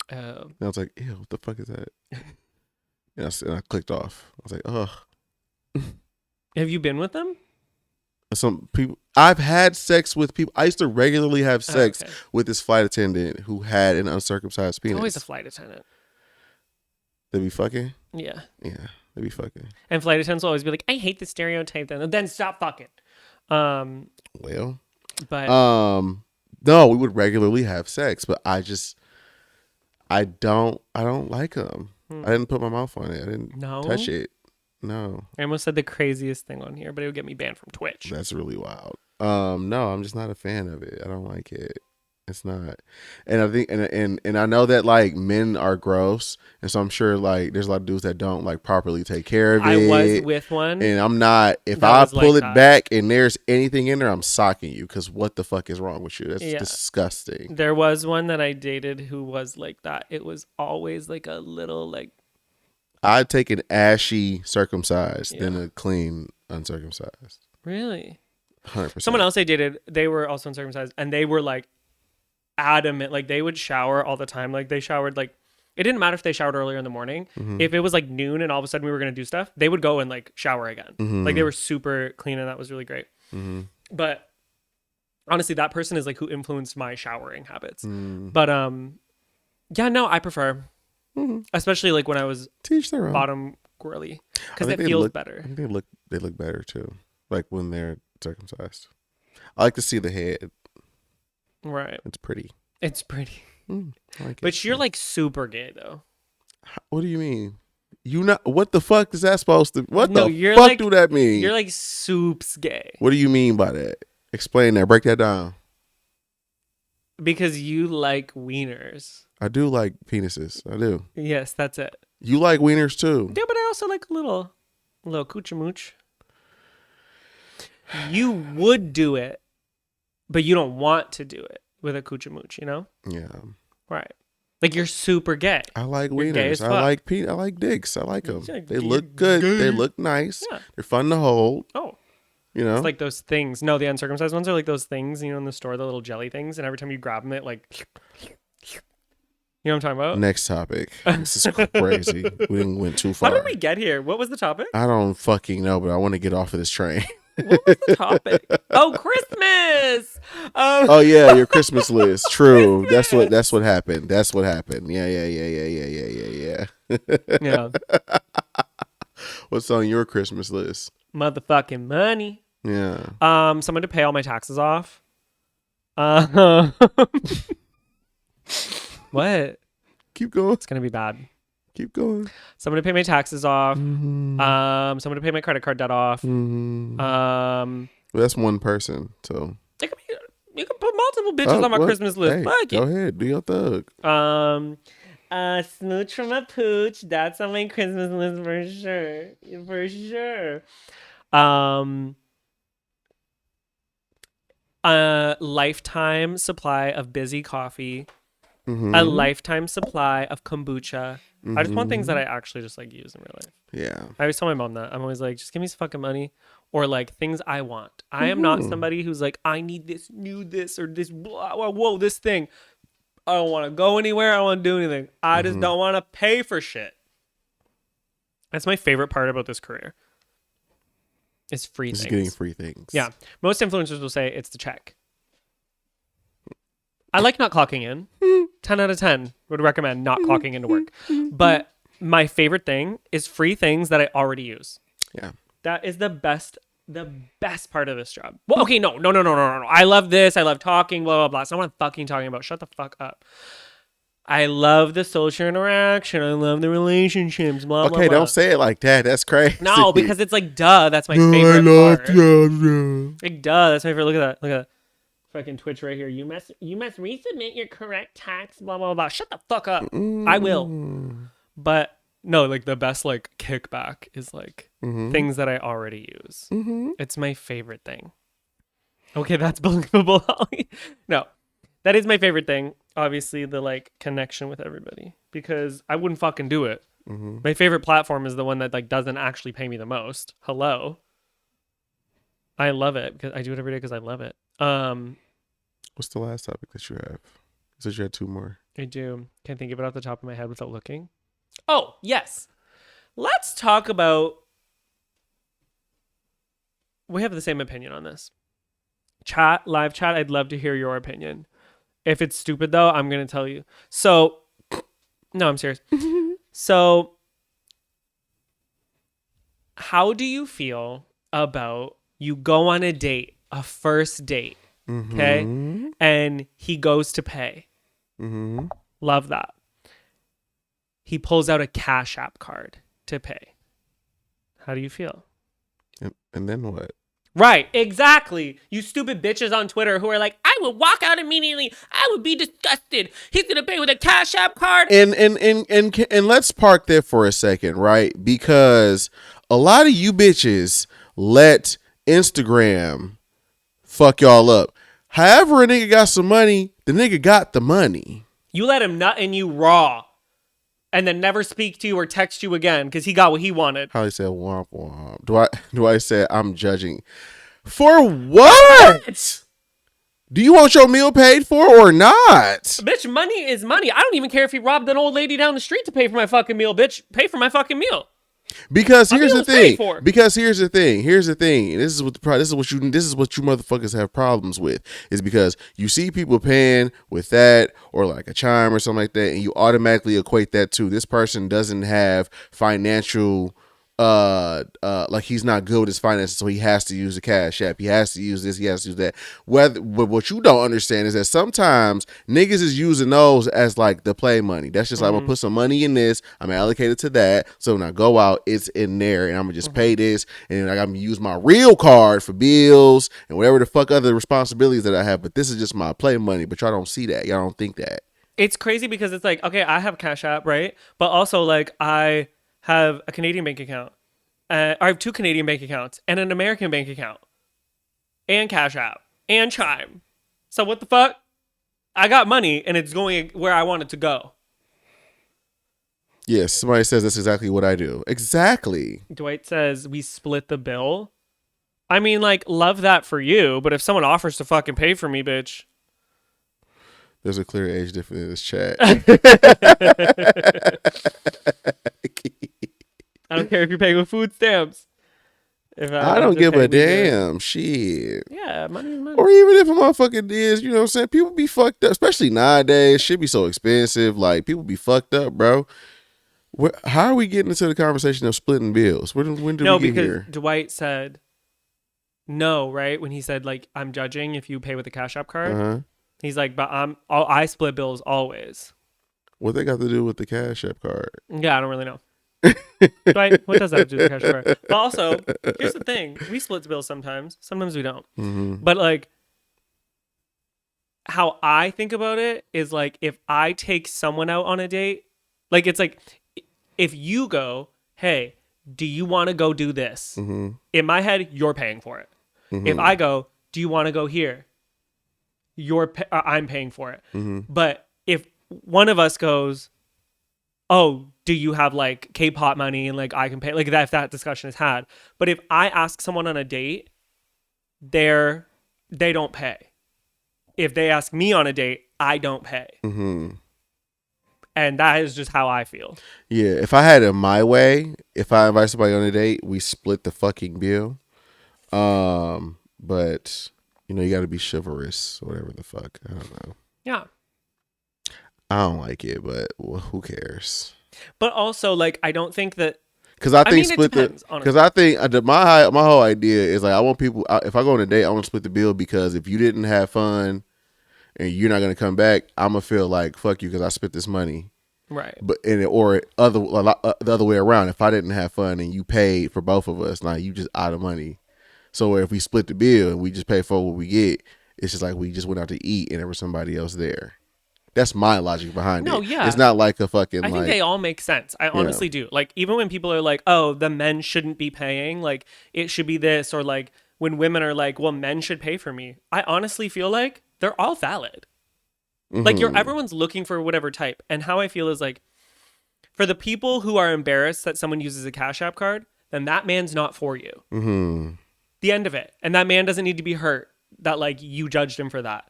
And I was like, ew, what the fuck is that? and I clicked off. I was like, ugh. Have you been with them? Some people. I've had sex with people. I used to regularly have sex with this flight attendant who had an uncircumcised penis. It's always a flight attendant. They be fucking? Yeah. Yeah, they be fucking. And flight attendants will always be like, I hate the stereotype. Then stop fucking. Well. But. No, we would regularly have sex, but I don't like them. I didn't put my mouth on it. I didn't touch it. No. I almost said the craziest thing on here, but it would get me banned from Twitch. That's really wild. No, I'm just not a fan of it. I don't like it. It's not. And I think and I know that like men are gross, and so I'm sure like there's a lot of dudes that don't like properly take care of it. I was with one. And I'm not, if that I was pull like it that. back and there's anything in there, I'm socking you, because what the fuck is wrong with you? That's Yeah. disgusting. There was one that I dated who was like that. It was always like a little like, I'd take an ashy circumcised than Yeah. a clean uncircumcised. really? 100%. Someone else I dated, they were also uncircumcised, and they were like adamant. Like they would shower all the time. Like they showered like, it didn't matter if they showered earlier in the morning. Mm-hmm. If it was like noon and all of a sudden we were going to do stuff, they would go and like shower again. Mm-hmm. Like they were super clean, and that was really great. Mm-hmm. But honestly, that person is like who influenced my showering habits. Mm-hmm. But yeah, no, I prefer, Mm-hmm. especially like when I was Teach their own. bottom girly, because I it think feels I better. think they look better too, like when they're circumcised. I like to see the head. Right. It's pretty. It's pretty. I like it. But you're like super gay though. What do you mean? You not? What the fuck is that supposed to? What No, the you're fuck like- do that mean? You're like soups gay. What do you mean by that? Explain that. Break that down. Because you like wieners. I do like penises. I do. Yes, that's it. You like wieners too. Yeah, but I also like a little coochie mooch. You would do it, but you don't want to do it with a coochie mooch, you know? Yeah. Right. Like you're super gay. I like You're gay as wieners. I like dicks. I like them. Yeah, They you're look good. gay. They look nice. Yeah. They're fun to hold. Oh. You know. It's like those things. No, the uncircumcised ones are like those things, you know, in the store, the little jelly things, and every time you grab them, it like, you know what I'm talking about? Next topic. This is crazy. We didn't went too far. How did we get here? What was the topic? I don't fucking know, but I want to get off of this train. What was the topic? Oh, Christmas. Oh yeah, your Christmas list. True. That's what happened. That's what happened. Yeah. Yeah. What's on your Christmas list? Motherfucking money. Yeah. Someone to pay all my taxes off. What? Keep going. It's gonna be bad. Keep going. Someone to pay my taxes off. Mm-hmm. Someone to pay my credit card debt off. Mm-hmm. Well, That's one person. So you can put multiple bitches on my what? Christmas list. Hey, Fuck go it. ahead. Do your thug. Smooch from a pooch. That's on my Christmas list for sure. For sure. A lifetime supply of Busy coffee. Mm-hmm. A lifetime supply of kombucha. I just want things that I actually just like use in real life. Yeah. I always tell my mom that. I'm always like, just give me some fucking money, or like things I want. I am not somebody who's like, I need this, or this, blah, whoa, this thing. I don't want to go anywhere. I don't want to do anything. I just don't want to pay for shit. That's my favorite part about this career. It's free Just things. getting free things. Yeah. Most influencers will say it's the check. I like not clocking in. 10 out of 10 would recommend not clocking into work. But my favorite thing is free things that I already use. Yeah. That is the best part of this job. Well, okay, no. I love this. I love talking, blah, blah, blah. It's not what I'm fucking talking about. Shut the fuck up. I love the social interaction. I love the relationships, blah, blah, blah. Okay, don't say it like that. That's crazy. No, because it's like, duh, that's my favorite part. Like, duh, that's my favorite. Look at that. Look at that. Fucking Twitch right here. You must resubmit your correct tax, blah, blah, blah. Shut the fuck up. I will. But no, like the best like kickback is like things that I already use. It's my favorite thing. Okay, that's believable, Holly. No, that is my favorite thing. Obviously, the like connection with everybody, because I wouldn't fucking do it. My favorite platform is the one that like doesn't actually pay me the most. Hello. I love it because I do it every day because I love it. What's the last topic that you have? You said you had two more. I do. Can't think of it off the top of my head without looking. Oh, yes. Let's talk about... We have the same opinion on this. Live chat, I'd love to hear your opinion. If it's stupid, though, I'm going to tell you. So, no, I'm serious. So, how do you feel about you go on a date, a first date, okay? And he goes to pay. Love that. He pulls out a Cash App card to pay. How do you feel? And then what? Right, exactly. You stupid bitches on Twitter who are like, I would walk out immediately. I would be disgusted. He's gonna pay with a Cash App card. And let's park there for a second, right? Because a lot of you bitches let Instagram fuck y'all up. However, a nigga got some money, the nigga got the money. You let him nut in you raw, and then never speak to you or text you again because he got what he wanted. How he said womp womp. Do I say I'm judging? For what? Do you want your meal paid for or not? Bitch, money is money. I don't even care if he robbed an old lady down the street to pay for my fucking meal, bitch. Pay for my fucking meal. Because here's the thing. Here's the thing. And this is what you motherfuckers have problems with. Is because you see people paying with that or like a chime or something like that, and you automatically equate that to this person doesn't have financial like he's not good with his finances, so he has to use the Cash App. He has to use this. He has to use that. But what you don't understand is that sometimes niggas is using those as like the play money. That's just like, I'm gonna put some money in this. I'm allocated to that. So when I go out, it's in there, and I'm gonna just pay this, and then I'm gonna use my real card for bills and whatever the fuck other responsibilities that I have. But this is just my play money. But y'all don't see that. Y'all don't think that. It's crazy because it's like, okay, I have Cash App, right? But also like I have a Canadian bank account. I have 2 Canadian bank accounts and an American bank account and Cash App and Chime. So what the fuck? I got money and it's going where I want it to go. Yes, somebody says that's exactly what I do. Exactly. Dwight says we split the bill. I mean, like, love that for you, but if someone offers to fucking pay for me, bitch. There's a clear age difference in this chat. I don't care if you're paying with food stamps. I don't give a damn. Shit. Yeah, money is money. Or even if a motherfucker is, you know what I'm saying? People be fucked up, especially nowadays. Shit be so expensive. Like, people be fucked up, bro. How are we getting into the conversation of splitting bills? When did we get here? No, because Dwight said no, right? When he said, like, I'm judging if you pay with a Cash App card. Uh-huh. He's like, but I split bills always. What they got to do with the Cash App card? Yeah, I don't really know. Dwight, what does that have to do with the Cash App card? But also, here's the thing. We split bills sometimes. Sometimes we don't. Mm-hmm. But, like, how I think about it is, like, if I take someone out on a date, like, it's like, if you go, hey, do you want to go do this? Mm-hmm. In my head, you're paying for it. Mm-hmm. If I go, do you want to go here? I'm paying for it. Mm-hmm. But if one of us goes, oh, do you have like K-pop money and like I can pay, like that, if that discussion is had. But if I ask someone on a date, they don't pay. If they ask me on a date, I don't pay. Mm-hmm. And that is just how I feel. Yeah, if I had it my way, if I invite somebody on a date, we split the fucking bill. But you know, you got to be chivalrous or whatever the fuck. I don't know. Yeah. I don't like it, but well, who cares? But also, like, I don't think that. Because I think my whole idea is like, I want people. If I go on a date, I want to split the bill because if you didn't have fun and you're not gonna come back, I'm gonna feel like fuck you because I spent this money. Right. But the other way around. If I didn't have fun and you paid for both of us, now you just out of money. So if we split the bill and we just pay for what we get, it's just like we just went out to eat and there was somebody else there. That's my logic behind it. No, yeah. It's not like a fucking. I think they all make sense. I honestly do. Like, even when people are like, "Oh, the men shouldn't be paying," like it should be this, or like when women are like, "Well, men should pay for me." I honestly feel like they're all valid. Mm-hmm. Like everyone's looking for whatever type. And how I feel is like, for the people who are embarrassed that someone uses a Cash App card, then that man's not for you. Mm-hmm. The end of it. And that man doesn't need to be hurt that like you judged him for that.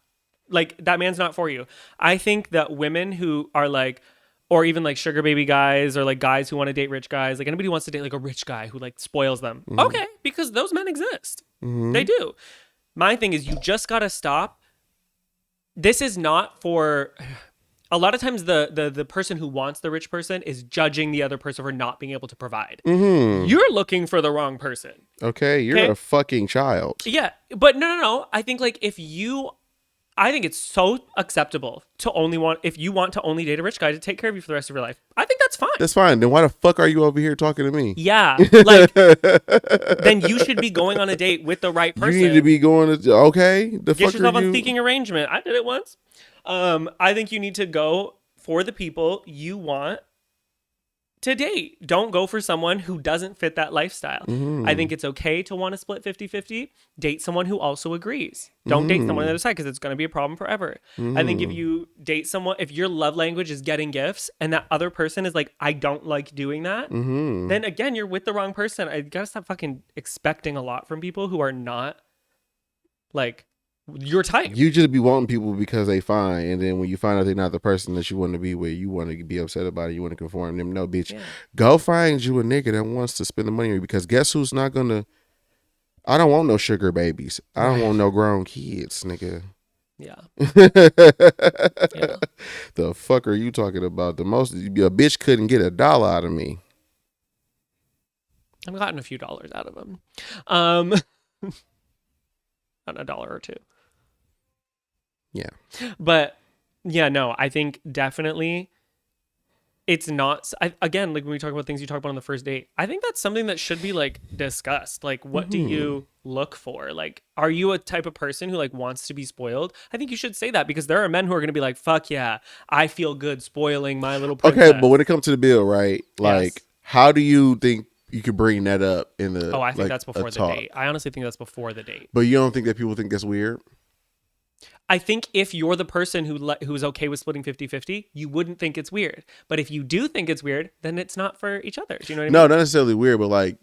Like, that man's not for you. I think that women who are like, or even like sugar baby guys or like guys who want to date rich guys, like anybody who wants to date like a rich guy who like spoils them. Mm-hmm. Okay, because those men exist. Mm-hmm. They do. My thing is, you just got to stop. This is not for... A lot of times the person who wants the rich person is judging the other person for not being able to provide. Mm-hmm. You're looking for the wrong person. Okay, you're a fucking child. Yeah, but no. I think like I think it's so acceptable to only want, if you want to only date a rich guy to take care of you for the rest of your life. I think that's fine. That's fine. Then why the fuck are you over here talking to me? Yeah, like then you should be going on a date with the right You person. need to be going to, okay, the Get fuck yourself are on you? seeking arrangement. I did it once. I think you need to go for the people you want to date. Don't go for someone who doesn't fit that lifestyle. I think it's okay to want to split 50-50. Date someone who also agrees. Don't date someone on the other side because it's going to be a problem forever. I think if you date someone, if your love language is getting gifts and that other person is like, I don't like doing that, then again, you're with the wrong person. I gotta stop fucking expecting a lot from people who are not like your type. You just be wanting people because they fine, and then when you find out they're not the person that you want to be with, you want to be upset about it. You want to conform them. No, bitch, go find you a nigga that wants to spend the money on you, because guess who's not gonna? I don't want no sugar babies. I don't want no grown kids, nigga. Yeah. The fuck are you talking about? The most a bitch couldn't get $1 out of me. I've gotten a few dollars out of them. Not $1 or $2. Yeah. But yeah, no, I think definitely it's not. Again, like when we talk about things you talk about on the first date, I think that's something that should be like discussed. Like, what do you look for? Like, are you a type of person who like wants to be spoiled? I think you should say that, because there are men who are going to be like, fuck yeah, I feel good spoiling my little princess. Okay, but when it comes to the bill, right? Like, how do you think you could bring that up in the? Oh, I think like, that's before the date. I honestly think that's before the date. But you don't think that people think that's weird? I think if you're the person who's okay with splitting 50-50, you wouldn't think it's weird. But if you do think it's weird, then it's not for each other. Do you know what I mean? No, not necessarily weird, but like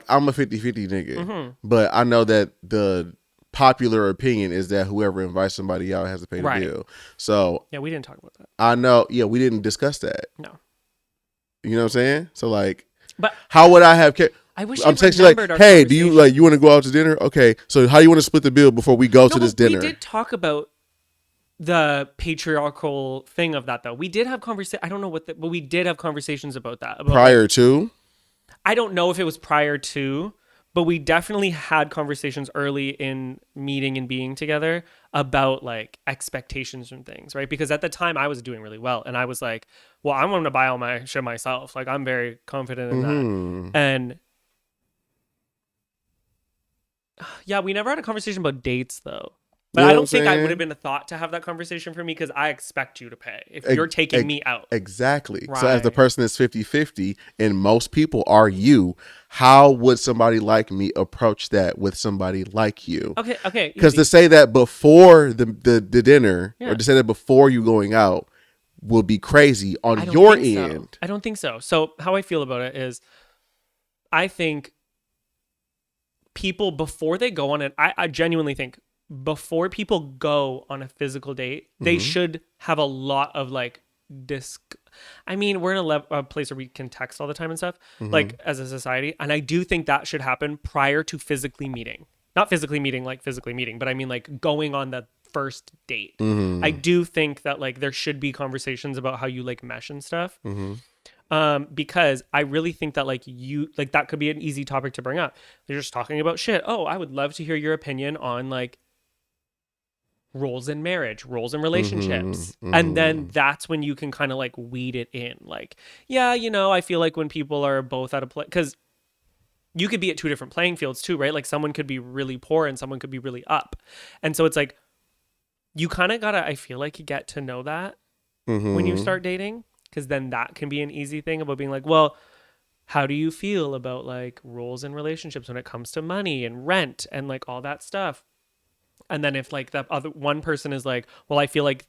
I'm a 50-50 nigga. But I know that the popular opinion is that whoever invites somebody out has to pay the bill. So yeah, we didn't talk about that. I know. Yeah, we didn't discuss that. No. You know what I'm saying? So like, but how would I have kept? I wish I'm texting like, hey, do you want to go out to dinner? Okay, so how do you want to split the bill before we go to this dinner? We did talk about the patriarchal thing of that, though. We did have I don't know but we did have conversations about that. Prior to? I don't know if it was prior to, but we definitely had conversations early in meeting and being together about like expectations and things, right? Because at the time I was doing really well, and I was like, well, I'm going to buy all my shit myself. Like, I'm very confident in that. And yeah, we never had a conversation about dates though. But I don't think I would have been a thought to have that conversation for me, because I expect you to pay if you're taking me out. Exactly. Right. So as the person is 50-50 and most people are you, how would somebody like me approach that with somebody like you? Okay. Because to say that before the dinner, or to say that before you going out, will be crazy on your end. So. I don't think so. So how I feel about it is, I think people, before they go on it, I genuinely think before people go on a physical date, they should have a lot of like I mean, we're in a place where we can text all the time and stuff, like as a society. And I do think that should happen prior to physically meeting. Not physically meeting like physically meeting, but I mean like going on the first date. I do think that like there should be conversations about how you like mesh and stuff. Because I really think that like that could be an easy topic to bring up. They're just talking about shit. Oh, I would love to hear your opinion on like roles in marriage, roles in relationships. And then that's when you can kind of like weed it in. Like, yeah, you know, I feel like when people are both at a place, because you could be at two different playing fields too, right? Like someone could be really poor and someone could be really up. And so it's like, you kind of gotta, I feel like, you get to know that when you start dating, because then that can be an easy thing about being like, well, how do you feel about like roles in relationships when it comes to money and rent and like all that stuff? And then if like the other one person is like, well, I feel like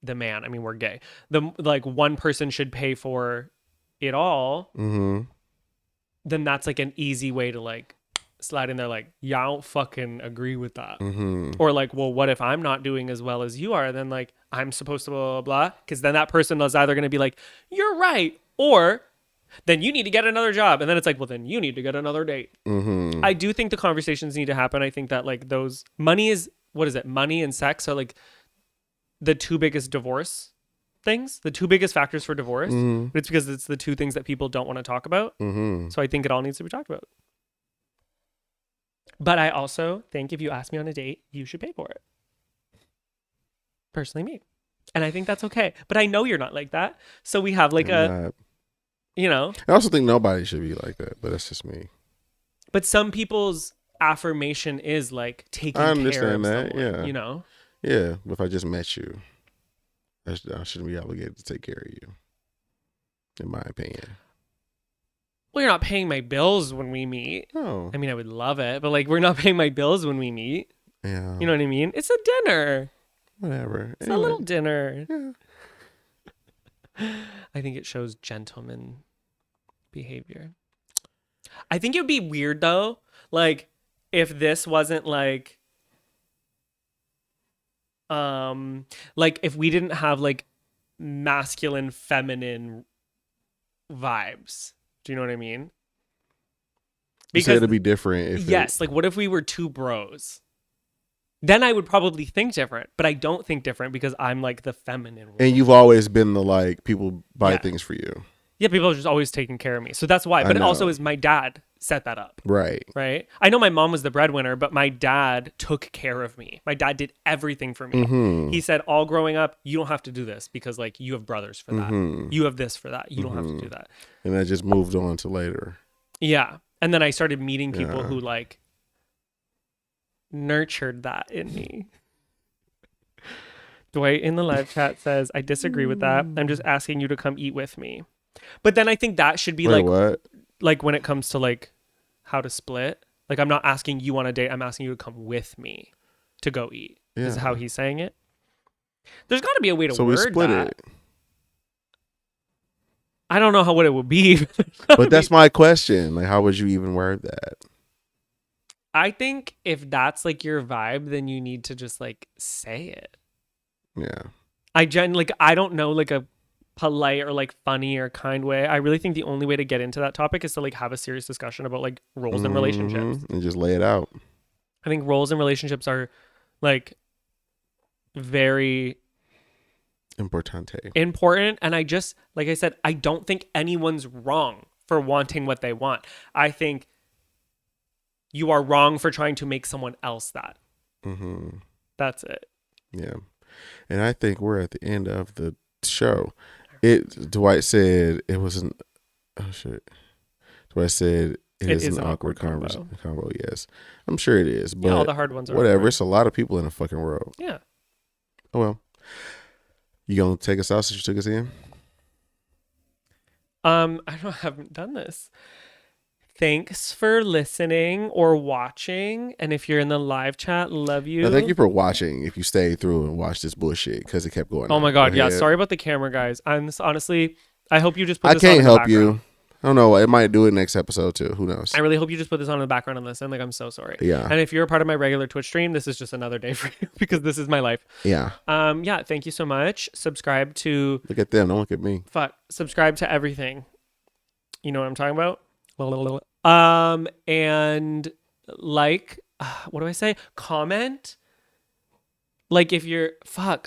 the man, I mean, we're gay, the like one person should pay for it all, then that's like an easy way to like slide in there like, yeah, I don't fucking agree with that. Or like, well, what if I'm not doing as well as you are? Then like, I'm supposed to blah, blah, blah. Because then that person is either going to be like, you're right. Or then you need to get another job. And then it's like, well, then you need to get another date. I do think the conversations need to happen. I think that like those money and sex are like the two biggest divorce things, the two biggest factors for divorce. But it's because it's the two things that people don't want to talk about. So I think it all needs to be talked about. But I also think if you ask me on a date, you should pay for it. Personally, me. And I think that's okay. But I know you're not like that. So we have like I'm not. you know, I also think nobody should be like that, but that's just me. but some people's affirmation is like taking I care understand of that. someone, Yeah. you know? Yeah. But if I just met you, I shouldn't be obligated to take care of you, in my opinion. Well, you're not paying my bills when we meet. Oh. I mean, I would love it, but like, we're not paying my bills when we meet. Yeah. You know what I mean? It's a dinner. Whatever. It's a little dinner. Yeah. I think it shows gentleman behavior. I think it would be weird though, like if this wasn't like if we didn't have like masculine feminine vibes. Do you know what I mean? You said it'd be different if yes, like what if we were two bros? Then I would probably think different, but I don't think different because I'm like the feminine one. And you've always been the like people buy Yeah. things for you. Yeah, people are just always taking care of me. So that's why. But it also is my dad set that up. Right. Right? I know my mom was the breadwinner, but my dad took care of me. My dad did everything for me. Mm-hmm. He said, all growing up, you don't have to do this because like you have brothers for that. Mm-hmm. You have this for that. You don't have to do that. And that just moved on to later. Yeah. And then I started meeting people Yeah. who like nurtured that in me. Dwight in the live chat says, I disagree with that. I'm just asking you to come eat with me. But then I think that should be Wait, like what? like when it comes to like how to split. Like I'm not asking you on a date. I'm asking you to come with me to go eat. Yeah. Is how he's saying it. There's got to be a way to So word we split that. it. I don't know what it would be. But that's my question. Like, how would you even word that? I think if that's like your vibe, then you need to just like say it. Yeah. I don't know like a polite or like funny or kind way. I really think the only way to get into that topic is to like have a serious discussion about like roles in relationships. And just lay it out. I think roles in relationships are like very Importante. important. And I just, like I said, I don't think anyone's wrong for wanting what they want. I think you are wrong for trying to make someone else that. Mm-hmm. That's it. Yeah. And I think we're at the end of the show. Dwight said it was an oh shit. Dwight said it is an awkward conversation. Combo. Yes. I'm sure it is. But yeah, all the hard ones are whatever. awkward. It's a lot of people in the fucking world. Yeah. Oh well. You gonna take us out since you took us in? I haven't done this. Thanks for listening or watching. And if you're in the live chat, love you. No, thank you for watching. If you stayed through and watched this bullshit because it kept going. Oh on. my God. Go Yeah. ahead. Sorry about the camera, guys. Honestly, I hope you just put I this on can't in the help background. you. I don't know. It might do it next episode too. Who knows? I really hope you just put this on in the background and listen. Like, I'm so sorry. Yeah. And if you're a part of my regular Twitch stream, this is just another day for you because this is my life. Yeah. Yeah. Thank you so much. Subscribe to Look at them. Don't look at me. subscribe to everything. You know what I'm talking about? And like, what do I say? Comment. Like if you're,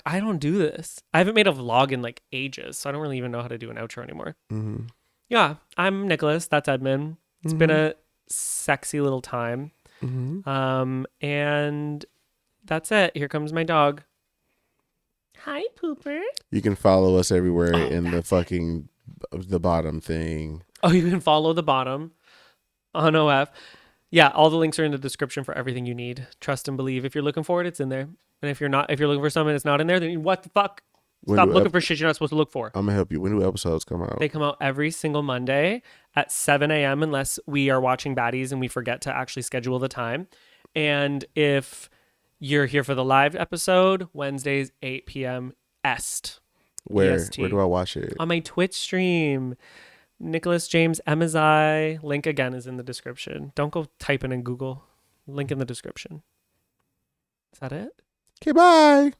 I don't do this. I haven't made a vlog in like ages, so I don't really even know how to do an outro anymore. Mm-hmm. Yeah, I'm Nicholas. That's Edmund. It's been a sexy little time. Mm-hmm. And that's it. Here comes my dog. Hi, Pooper. You can follow us everywhere in the bottom thing. Oh, you can follow the bottom on OF. Yeah, all the links are in the description for everything you need. Trust and believe. If you're looking for it, it's in there. And if you're looking for something that's not in there, then what the fuck? Stop looking for shit you're not supposed to look for. I'm gonna help you. When do episodes come out? They come out every single Monday at 7 a.m. unless we are watching baddies and we forget to actually schedule the time. And if you're here for the live episode, Wednesdays 8 p.m. Est. Where EST. do I watch it? On my Twitch stream. Nicholas James Emmizzie. Link again is in the description. Don't go typing in Google. Link in the description. Is that it? Okay, bye.